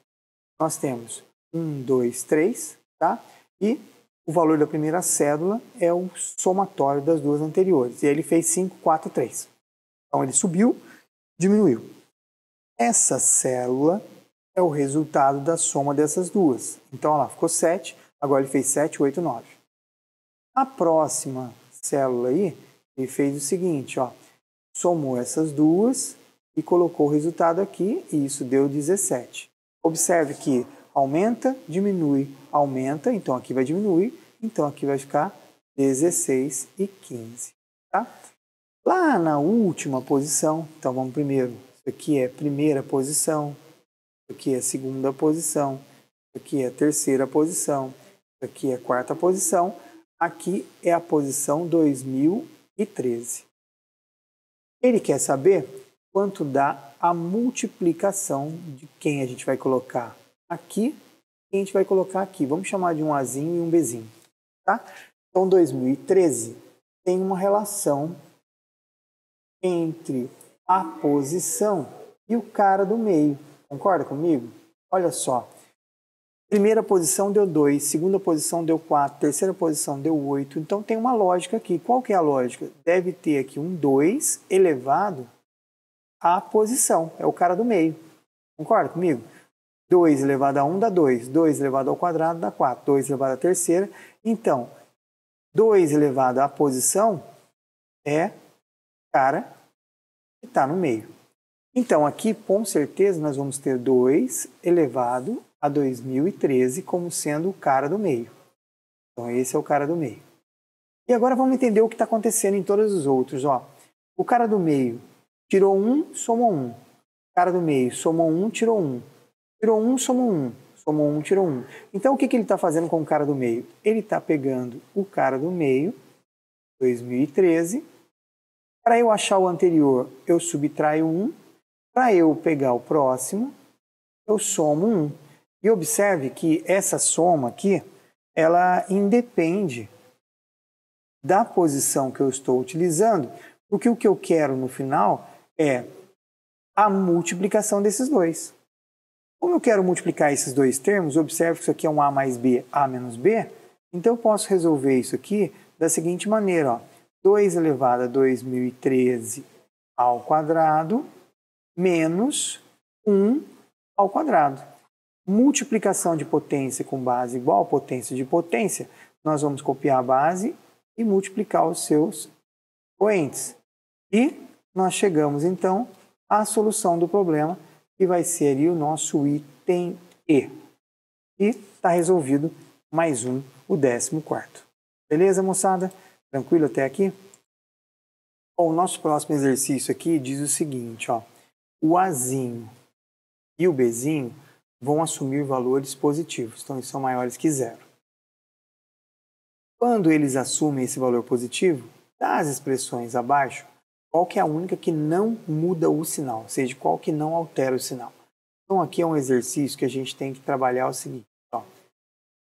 Nós temos 1, 2, 3, tá? E o valor da primeira célula é o somatório das duas anteriores. E ele fez 5, 4, 3. Então ele subiu, diminuiu. Essa célula é o resultado da soma dessas duas. Então, olha lá, ficou 7, agora ele fez 7, 8, 9. A próxima célula aí, ele fez o seguinte, ó, somou essas duas e colocou o resultado aqui, e isso deu 17. Observe que aumenta, diminui, aumenta, então aqui vai diminuir, então aqui vai ficar 16 e 15. Tá? Lá na última posição, então vamos primeiro, isso aqui é primeira posição, isso aqui é segunda posição, isso aqui é terceira posição, isso aqui é quarta posição, aqui é a posição 2013. Ele quer saber quanto dá a multiplicação de quem a gente vai colocar aqui, quem a gente vai colocar aqui. Vamos chamar de um Azinho e um Bzinho. Tá? Então, 2013 tem uma relação entre a posição e o cara do meio. Concorda comigo? Olha só. Primeira posição deu 2, segunda posição deu 4, terceira posição deu 8. Então tem uma lógica aqui. Qual que é a lógica? Deve ter aqui um 2 elevado à posição. É o cara do meio. Concorda comigo? 2 elevado a 1 dá 2. 2 elevado ao quadrado dá 4. 2 elevado à terceira. Então, 2 elevado à posição é cara que está no meio. Então, aqui, com certeza, nós vamos ter 2 elevado a 2013 como sendo o cara do meio. Então, esse é o cara do meio. E agora vamos entender o que está acontecendo em todos os outros. Ó. O cara do meio tirou 1, somou 1. O cara do meio somou 1, tirou 1. Tirou 1, somou 1. Somou 1, tirou 1. Então, o que ele está fazendo com o cara do meio? Ele está pegando o cara do meio, 2013. Para eu achar o anterior, eu subtraio 1. Para eu pegar o próximo, eu somo 1. E observe que essa soma aqui, ela independe da posição que eu estou utilizando, porque o que eu quero no final é a multiplicação desses dois. Como eu quero multiplicar esses dois termos, observe que isso aqui é um A mais B, A menos B, então eu posso resolver isso aqui da seguinte maneira, ó, 2 elevado a 2013 ao quadrado menos 1 ao quadrado. Multiplicação de potência com base igual a potência de potência, nós vamos copiar a base e multiplicar os seus expoentes. E nós chegamos, então, à solução do problema, que vai ser ali o nosso item E. E está resolvido mais um, o 14º. Beleza, moçada? Tranquilo até aqui? Bom, o nosso próximo exercício aqui diz o seguinte, ó. O Azinho e o Bzinho vão assumir valores positivos, então eles são maiores que 0. Quando eles assumem esse valor positivo, das expressões abaixo, qual que é a única que não muda o sinal, ou seja, qual que não altera o sinal. Então aqui é um exercício que a gente tem que trabalhar o seguinte, ó.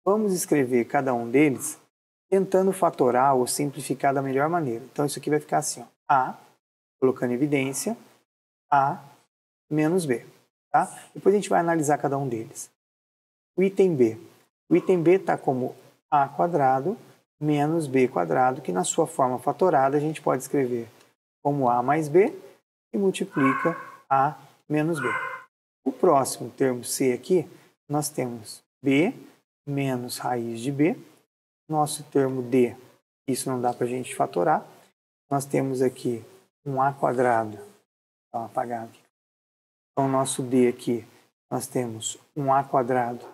Vamos escrever cada um deles tentando fatorar ou simplificar da melhor maneira. Então isso aqui vai ficar assim, ó, A, colocando em evidência, A menos B. Tá? Depois a gente vai analisar cada um deles. O item B. O item B está como A quadrado menos B quadrado, que na sua forma fatorada a gente pode escrever como A mais B e multiplica A menos B. O próximo termo C aqui, nós temos B menos raiz de B. Nosso termo D, isso não dá para a gente fatorar. Nós temos aqui um A quadrado. Dá uma apagada aqui. Então, nosso D aqui, nós temos um A quadrado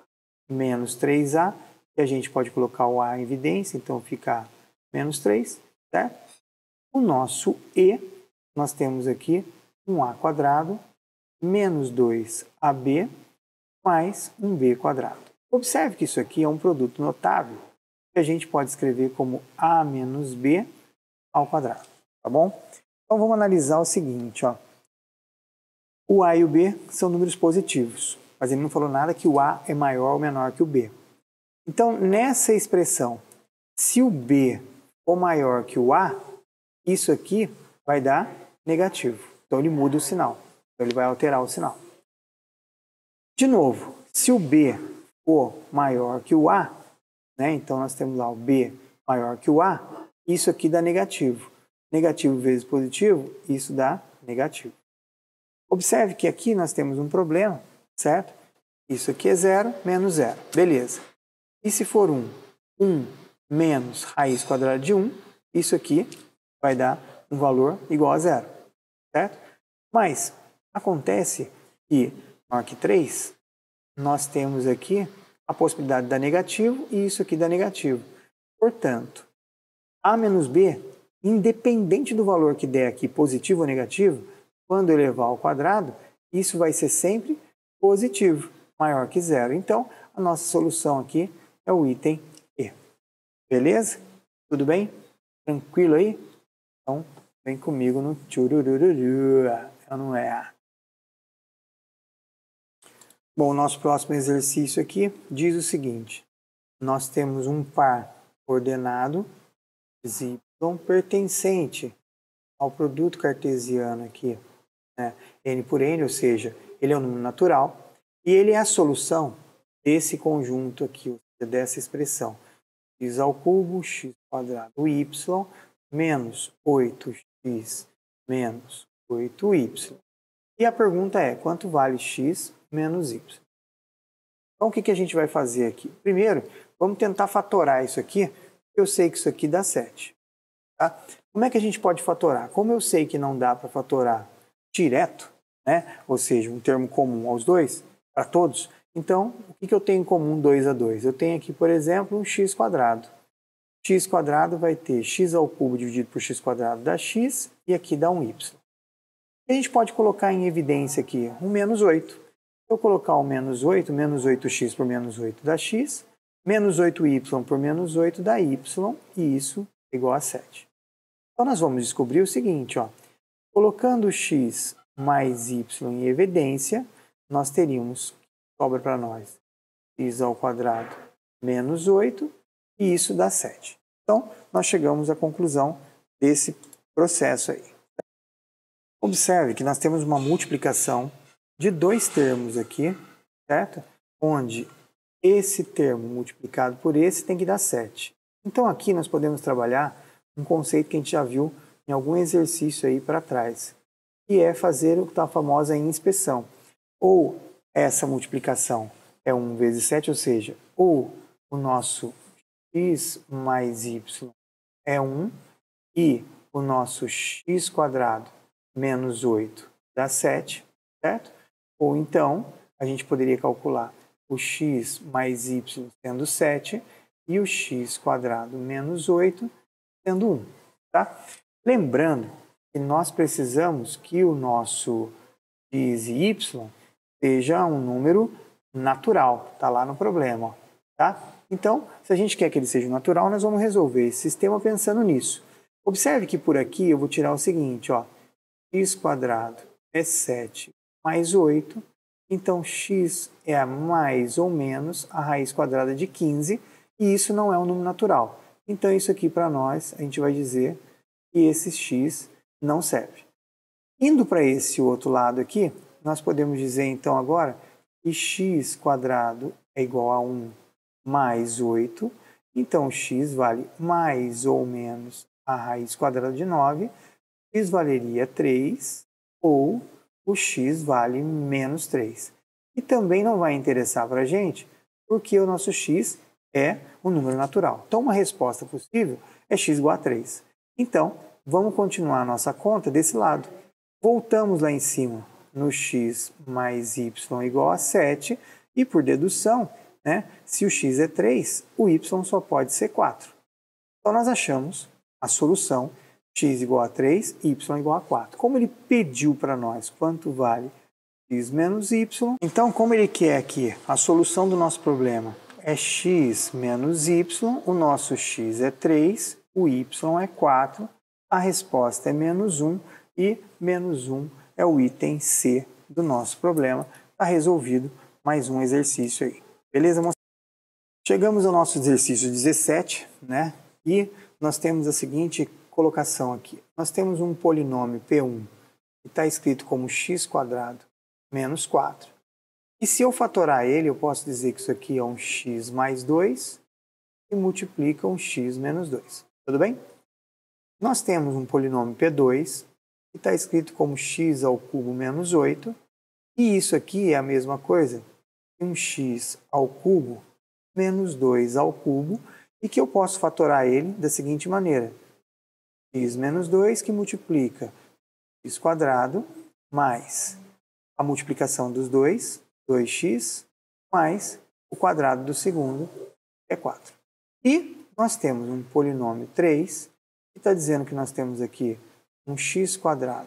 menos 3A, que a gente pode colocar o A em evidência, então fica menos 3, certo? O nosso E, nós temos aqui um A quadrado menos 2AB mais um B quadrado. Observe que isso aqui é um produto notável, que a gente pode escrever como A menos B ao quadrado, tá bom? Então, vamos analisar o seguinte, ó. O A e o B são números positivos, mas ele não falou nada que o A é maior ou menor que o B. Então, nessa expressão, se o B for maior que o A, isso aqui vai dar negativo. Então, ele muda o sinal. Então, ele vai alterar o sinal. De novo, se o B for maior que o A, né, então nós temos lá o B maior que o A, isso aqui dá negativo. Negativo vezes positivo, isso dá negativo. Observe que aqui nós temos um problema, certo? Isso aqui é 0 menos 0. Beleza. E se for 1? 1 menos raiz quadrada de 1, isso aqui vai dar um valor igual a 0. Certo? Mas Acontece que, maior que 3, nós temos aqui a possibilidade de dar negativo e isso aqui dá negativo. Portanto, A menos B, independente do valor que der aqui, positivo ou negativo, quando elevar ao quadrado, isso vai ser sempre positivo, maior que 0. Então, a nossa solução aqui é o item E. Beleza? Tudo bem? Tranquilo aí? Então, vem comigo no tchururururu. Não é? Bom, o nosso próximo exercício aqui diz o seguinte. Nós temos um par ordenado y pertencente ao produto cartesiano aqui, né? N por N, ou seja, ele é um número natural e ele é a solução desse conjunto aqui, ou seja, dessa expressão x ao cubo, x quadrado y, menos 8x menos 8y. E a pergunta é, quanto vale x menos y? Então, o que a gente vai fazer aqui? Primeiro, vamos tentar fatorar isso aqui. Eu sei que isso aqui dá 7. Tá? Como é que a gente pode fatorar? Como eu sei que não dá para fatorar direto, né? Ou seja, um termo comum aos dois, para todos, então, o que eu tenho em comum 2 a 2? Eu tenho aqui, por exemplo, um x quadrado. X quadrado vai ter x ao cubo dividido por x quadrado dá x, e aqui dá um y. A gente pode colocar em evidência aqui um menos 8. Se eu colocar o menos 8x por menos 8 dá x, menos 8y por menos 8 dá y, e isso é igual a 7. Então, nós vamos descobrir o seguinte, ó, colocando x mais y em evidência, nós teríamos, sobra para nós, x ao quadrado menos 8, e isso dá 7. Então, nós chegamos à conclusão desse processo aí. Observe que nós temos uma multiplicação de dois termos aqui, certo? Onde esse termo multiplicado por esse tem que dar 7. Então, aqui nós podemos trabalhar um conceito que a gente já viu em algum exercício aí para trás, que é fazer o que está a famosa inspeção. Ou essa multiplicação é 1 vezes 7, ou seja, ou o nosso x mais y é 1 e o nosso x quadrado menos 8 dá 7, certo? Ou então, a gente poderia calcular o x mais y sendo 7 e o x quadrado menos 8 sendo 1, tá? Lembrando que nós precisamos que o nosso x e y seja um número natural, tá lá no problema, ó, tá? Então, se a gente quer que ele seja natural, nós vamos resolver esse sistema pensando nisso. Observe que por aqui eu vou tirar o seguinte, ó, x quadrado é 7 mais 8, então x é mais ou menos a raiz quadrada de 15, e isso não é um número natural. Então, isso aqui para nós, a gente vai dizer que esse x não serve. Indo para esse outro lado aqui, nós podemos dizer então agora que x quadrado é igual a 1 mais 8, então x vale mais ou menos a raiz quadrada de 9, x valeria 3, ou o x vale menos 3. E também não vai interessar para a gente, porque o nosso x é um número natural. Então, uma resposta possível é x igual a 3. Então, vamos continuar a nossa conta desse lado. Voltamos lá em cima no x mais y igual a 7, e por dedução, né, se o x é 3, o y só pode ser 4. Então, nós achamos a solução x igual a 3, y igual a 4. Como ele pediu para nós quanto vale x menos y, então, como ele quer aqui a solução do nosso problema é x menos y, o nosso x é 3, o y é 4, a resposta é menos 1, e menos 1 é o item C do nosso problema. Está resolvido mais um exercício aí. Beleza, moçada? Chegamos ao nosso exercício 17, né? E nós temos a seguinte colocação aqui. Nós temos um polinômio P1 que está escrito como x quadrado menos 4. E se eu fatorar ele, eu posso dizer que isso aqui é um x mais 2 e multiplica um x menos 2. Tudo bem? Nós temos um polinômio P2 que está escrito como x ao cubo menos 8. E isso aqui é a mesma coisa que um x ao cubo menos 2 ao cubo, e que eu posso fatorar ele da seguinte maneira. X menos 2 que multiplica x quadrado mais a multiplicação dos dois, 2x, mais o quadrado do segundo, que é 4. E nós temos um polinômio 3, que está dizendo que nós temos aqui um x²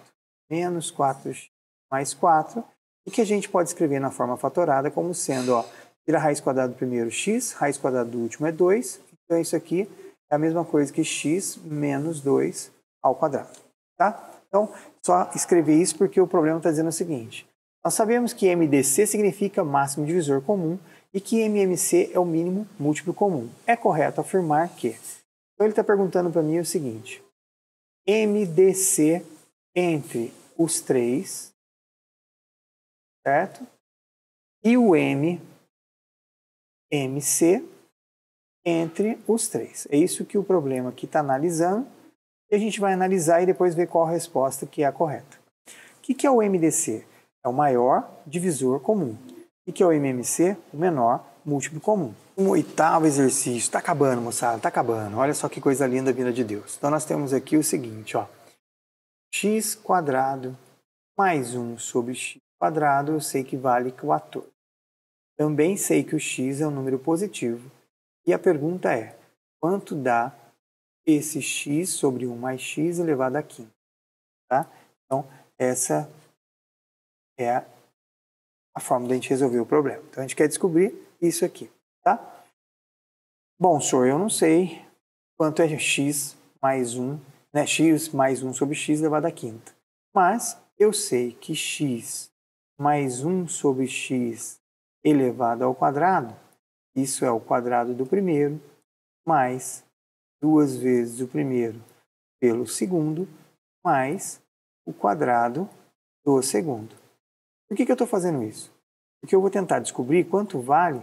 menos 4x mais 4, e que a gente pode escrever na forma fatorada como sendo, ó, tira a raiz quadrada do primeiro x, raiz quadrada do último é 2, então isso aqui é a mesma coisa que x menos 2 ao quadrado. Tá? Então, só escrever isso porque o problema está dizendo o seguinte. Nós sabemos que MDC significa máximo divisor comum e que MMC é o mínimo múltiplo comum. É correto afirmar que... Então ele está perguntando para mim o seguinte. MDC entre os três, certo? E o MC entre os três. É isso que o problema aqui está analisando. E a gente vai analisar e depois ver qual a resposta que é a correta. O que é o MDC? É o maior divisor comum. O que é o MMC? O menor múltiplo comum. O 8º exercício. Está acabando, moçada. Está acabando. Olha só que coisa linda vinda de Deus. Então nós temos aqui o seguinte, ó. x² mais 1 sobre x² eu sei que vale 14. Também sei que o x é um número positivo. E a pergunta é, quanto dá esse x sobre 1 mais x elevado a 5? Tá? Então, essa é a forma de a gente resolver o problema. Então, a gente quer descobrir isso aqui. Tá? Bom, senhor, eu não sei quanto é x mais 1, né? X mais 1 sobre x elevado a 5. Mas eu sei que x mais 1 sobre x elevado ao quadrado, isso é o quadrado do primeiro, mais 2 vezes o primeiro pelo segundo, mais o quadrado do segundo. Por que eu estou fazendo isso? Porque eu vou tentar descobrir quanto vale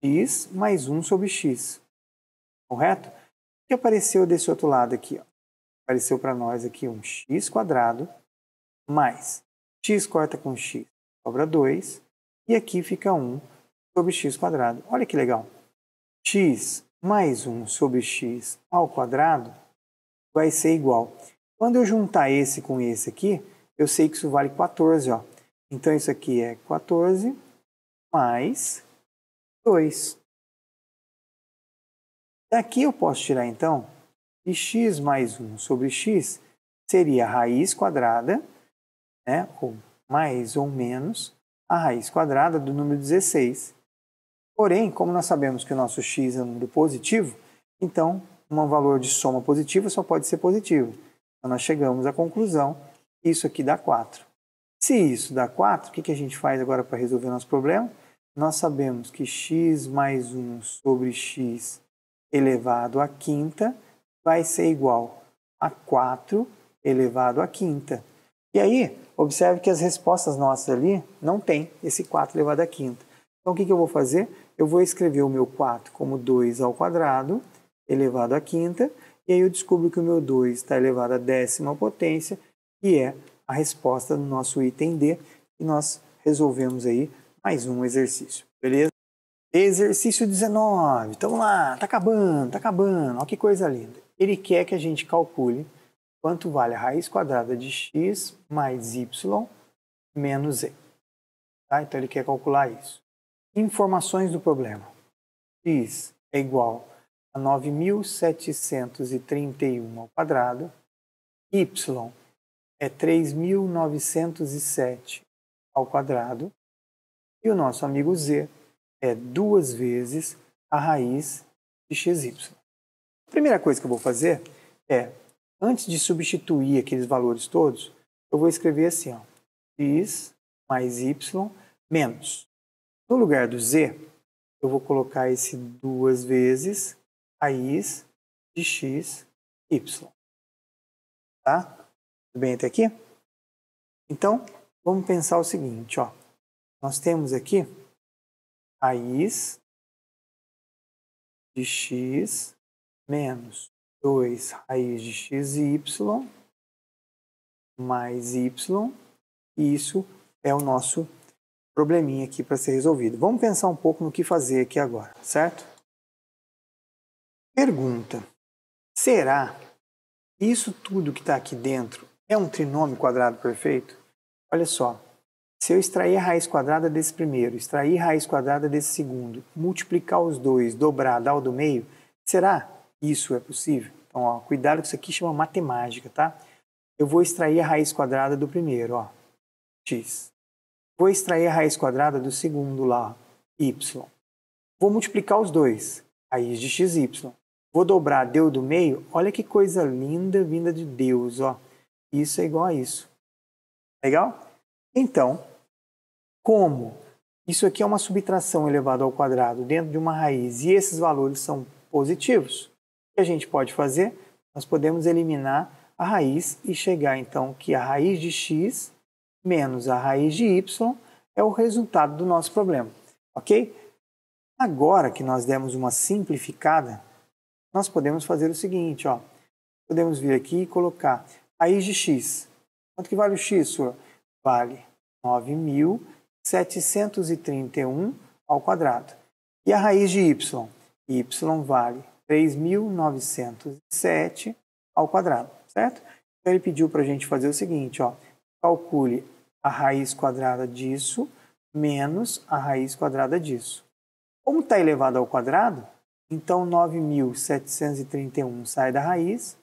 x mais 1 sobre x. Correto? O que apareceu desse outro lado aqui? Ó? Apareceu para nós aqui um x² mais x corta com x, sobra 2. E aqui fica 1 sobre x². Olha que legal. X mais 1 sobre x ao quadrado vai ser igual. Quando eu juntar esse com esse aqui, eu sei que isso vale 14. Ó. Então, isso aqui é 14 mais 2. Daqui eu posso tirar, então, que x mais 1 sobre x seria a raiz quadrada, né, ou mais ou menos, a raiz quadrada do número 16. Porém, como nós sabemos que o nosso x é um número positivo, então, um valor de soma positiva só pode ser positivo. Então, nós chegamos à conclusão que isso aqui dá 4. Se isso dá 4, o que a gente faz agora para resolver o nosso problema? Nós sabemos que x mais 1 sobre x elevado à quinta vai ser igual a 4 elevado à quinta. E aí, observe que as respostas nossas ali não tem esse 4 elevado à quinta. Então, o que eu vou fazer? Eu vou escrever o meu 4 como 2 ao quadrado elevado à quinta, e aí eu descubro que o meu 2 está elevado à 10ª potência, que é a resposta do nosso item D, e nós resolvemos aí mais um exercício, beleza? Exercício 19, então lá, tá acabando, olha que coisa linda. Ele quer que a gente calcule quanto vale a raiz quadrada de x mais y menos z. Tá? Então ele quer calcular isso. Informações do problema. X é igual a 9.731 ao quadrado, y é 3.907 ao quadrado, e o nosso amigo z é 2 vezes a raiz de xy. A primeira coisa que eu vou fazer é, antes de substituir aqueles valores todos, eu vou escrever assim, ó, x mais y menos. No lugar do z, eu vou colocar esse 2 vezes raiz de x, y. Tá? Tudo bem até aqui? Então, vamos pensar o seguinte, ó. Nós temos aqui raiz de x menos 2 raiz de xy mais y, e isso é o nosso probleminha aqui para ser resolvido. Vamos pensar um pouco no que fazer aqui agora, certo? Pergunta: será que isso tudo que está aqui dentro é um trinômio quadrado perfeito? Olha só, Se eu extrair a raiz quadrada desse primeiro, extrair a raiz quadrada desse segundo, multiplicar os dois, dobrar, dar o do meio, será que isso é possível? Então, ó, cuidado que isso aqui chama matemática, tá? Eu vou extrair a raiz quadrada do primeiro, ó, x. Vou extrair a raiz quadrada do segundo lá, y. Vou multiplicar os dois, raiz de xy. Vou dobrar, deu do meio, olha que coisa linda vinda de Deus, ó. Isso é igual a isso. Legal? Então, como isso aqui é uma subtração elevada ao quadrado dentro de uma raiz e esses valores são positivos, o que a gente pode fazer? Nós podemos eliminar a raiz e chegar então que a raiz de x menos a raiz de y é o resultado do nosso problema, ok? Agora que nós demos uma simplificada, nós podemos fazer o seguinte, ó. Podemos vir aqui e colocar raiz de x. Quanto que vale o x, senhor? Vale 9.731 ao quadrado. E a raiz de y? Y vale 3.907 ao quadrado, certo? Então ele pediu para a gente fazer o seguinte, ó. Calcule a raiz quadrada disso menos a raiz quadrada disso. Como está elevado ao quadrado, então 9.731 sai da raiz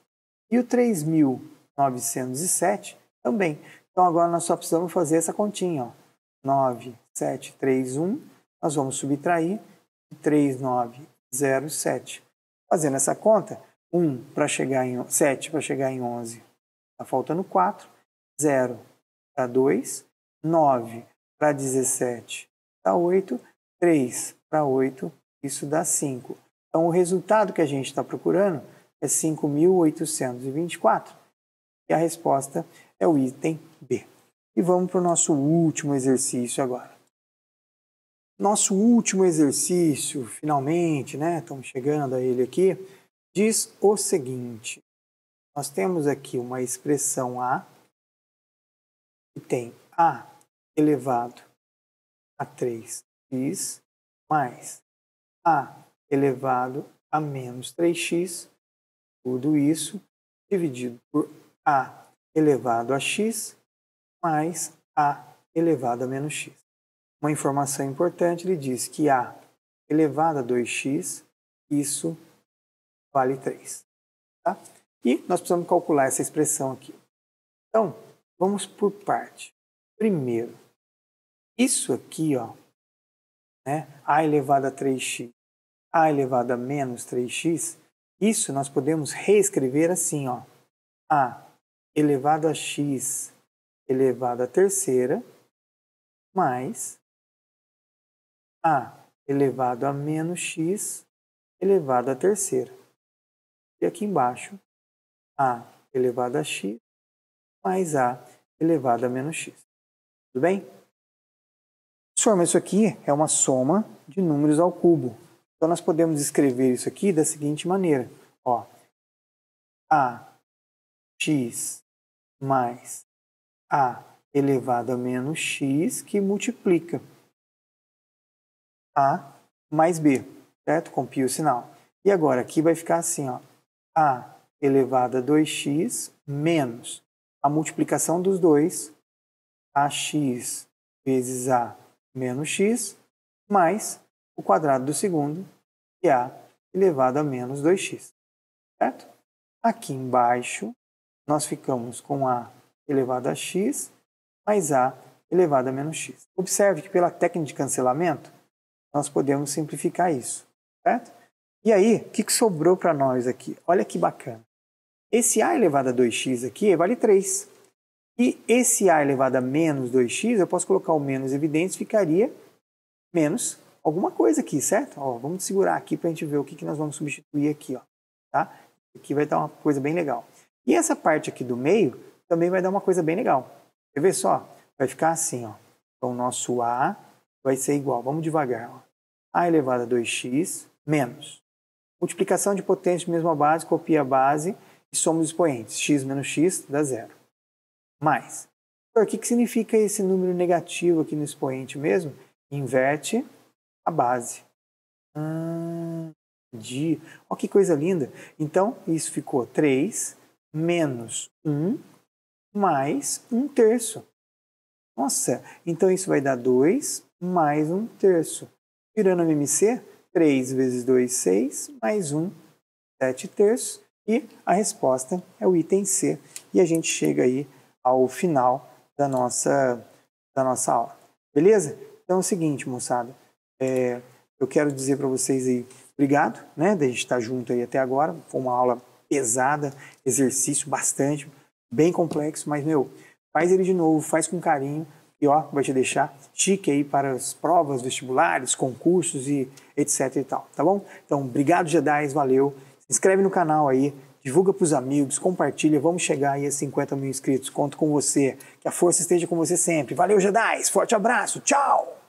e o 3.907 também. Então agora nós só precisamos fazer essa continha. Ó. 9.731, nós vamos subtrair 3.907. Fazendo essa conta, 7 para chegar em 11, está faltando 4, 0 para 2, 9 para 17 dá 8, 3 para 8, isso dá 5. Então, o resultado que a gente está procurando é 5.824. E a resposta é o item B. E vamos para o nosso último exercício agora. Nosso último exercício, finalmente, né? Estamos chegando a ele aqui, diz o seguinte. Nós temos aqui uma expressão A, que tem A elevado a 3x mais A elevado a menos 3x, tudo isso dividido por A elevado a x mais A elevado a menos x. Uma informação importante, ele diz que A elevado a 2x, isso vale 3. Tá? E nós precisamos calcular essa expressão aqui. Então, vamos por parte. Primeiro, isso aqui, ó, né, A elevado a 3x, A elevado a menos 3x, isso nós podemos reescrever assim, ó, A elevado a x elevado à terceira, mais A elevado a menos x elevado à terceira. E aqui embaixo, A elevado a x mais A elevado a menos x. Tudo bem? Senhor, mas isso aqui é uma soma de números ao cubo. Então, nós podemos escrever isso aqui da seguinte maneira. Ó, ax mais a elevado a menos x que multiplica a mais b, certo? Compila o sinal. E agora aqui vai ficar assim, ó, a elevado a 2x menos a multiplicação dos dois, ax vezes a menos x, mais o quadrado do segundo, que é a elevado a menos 2x, certo? Aqui embaixo, nós ficamos com a elevado a x mais a elevado a menos x. Observe que pela técnica de cancelamento, nós podemos simplificar isso, certo? E aí, o que sobrou para nós aqui? Olha que bacana. Esse a elevado a 2x aqui vale 3. E esse a elevado a menos 2x, eu posso colocar o menos evidente, ficaria menos alguma coisa aqui, certo? Ó, vamos segurar aqui para a gente ver o que nós vamos substituir aqui. Ó, tá? Aqui vai dar uma coisa bem legal. E essa parte aqui do meio também vai dar uma coisa bem legal. Quer ver só? Vai ficar assim, ó. Então, o nosso a vai ser igual, vamos devagar, ó. A elevado a 2x menos. Multiplicação de potência de mesma base, copia a base e soma os expoentes. X menos x dá zero. Mais. O que significa esse número negativo aqui no expoente mesmo? Inverte a base. Entendi. Olha que coisa linda. Então, isso ficou 3 menos 1 mais 1/3. Nossa, então isso vai dar 2 mais 1/3. Tirando o MMC, 3 vezes 2, 6, mais 1, 7/3. E a resposta é o item C. E a gente chega aí ao final da nossa aula. Beleza? Então é o seguinte, moçada. Eu quero dizer para vocês aí, obrigado, né, da gente estar junto aí até agora. Foi uma aula pesada, exercício bastante, bem complexo, mas, faz ele de novo, faz com carinho e, vai te deixar chique aí para as provas, vestibulares, concursos e etc e tal, tá bom? Então, obrigado, Jedi, valeu. Se inscreve no canal aí, divulga para os amigos, compartilha, vamos chegar aí a 50 mil inscritos. Conto com você, que a força esteja com você sempre. Valeu, Jedi, forte abraço, tchau!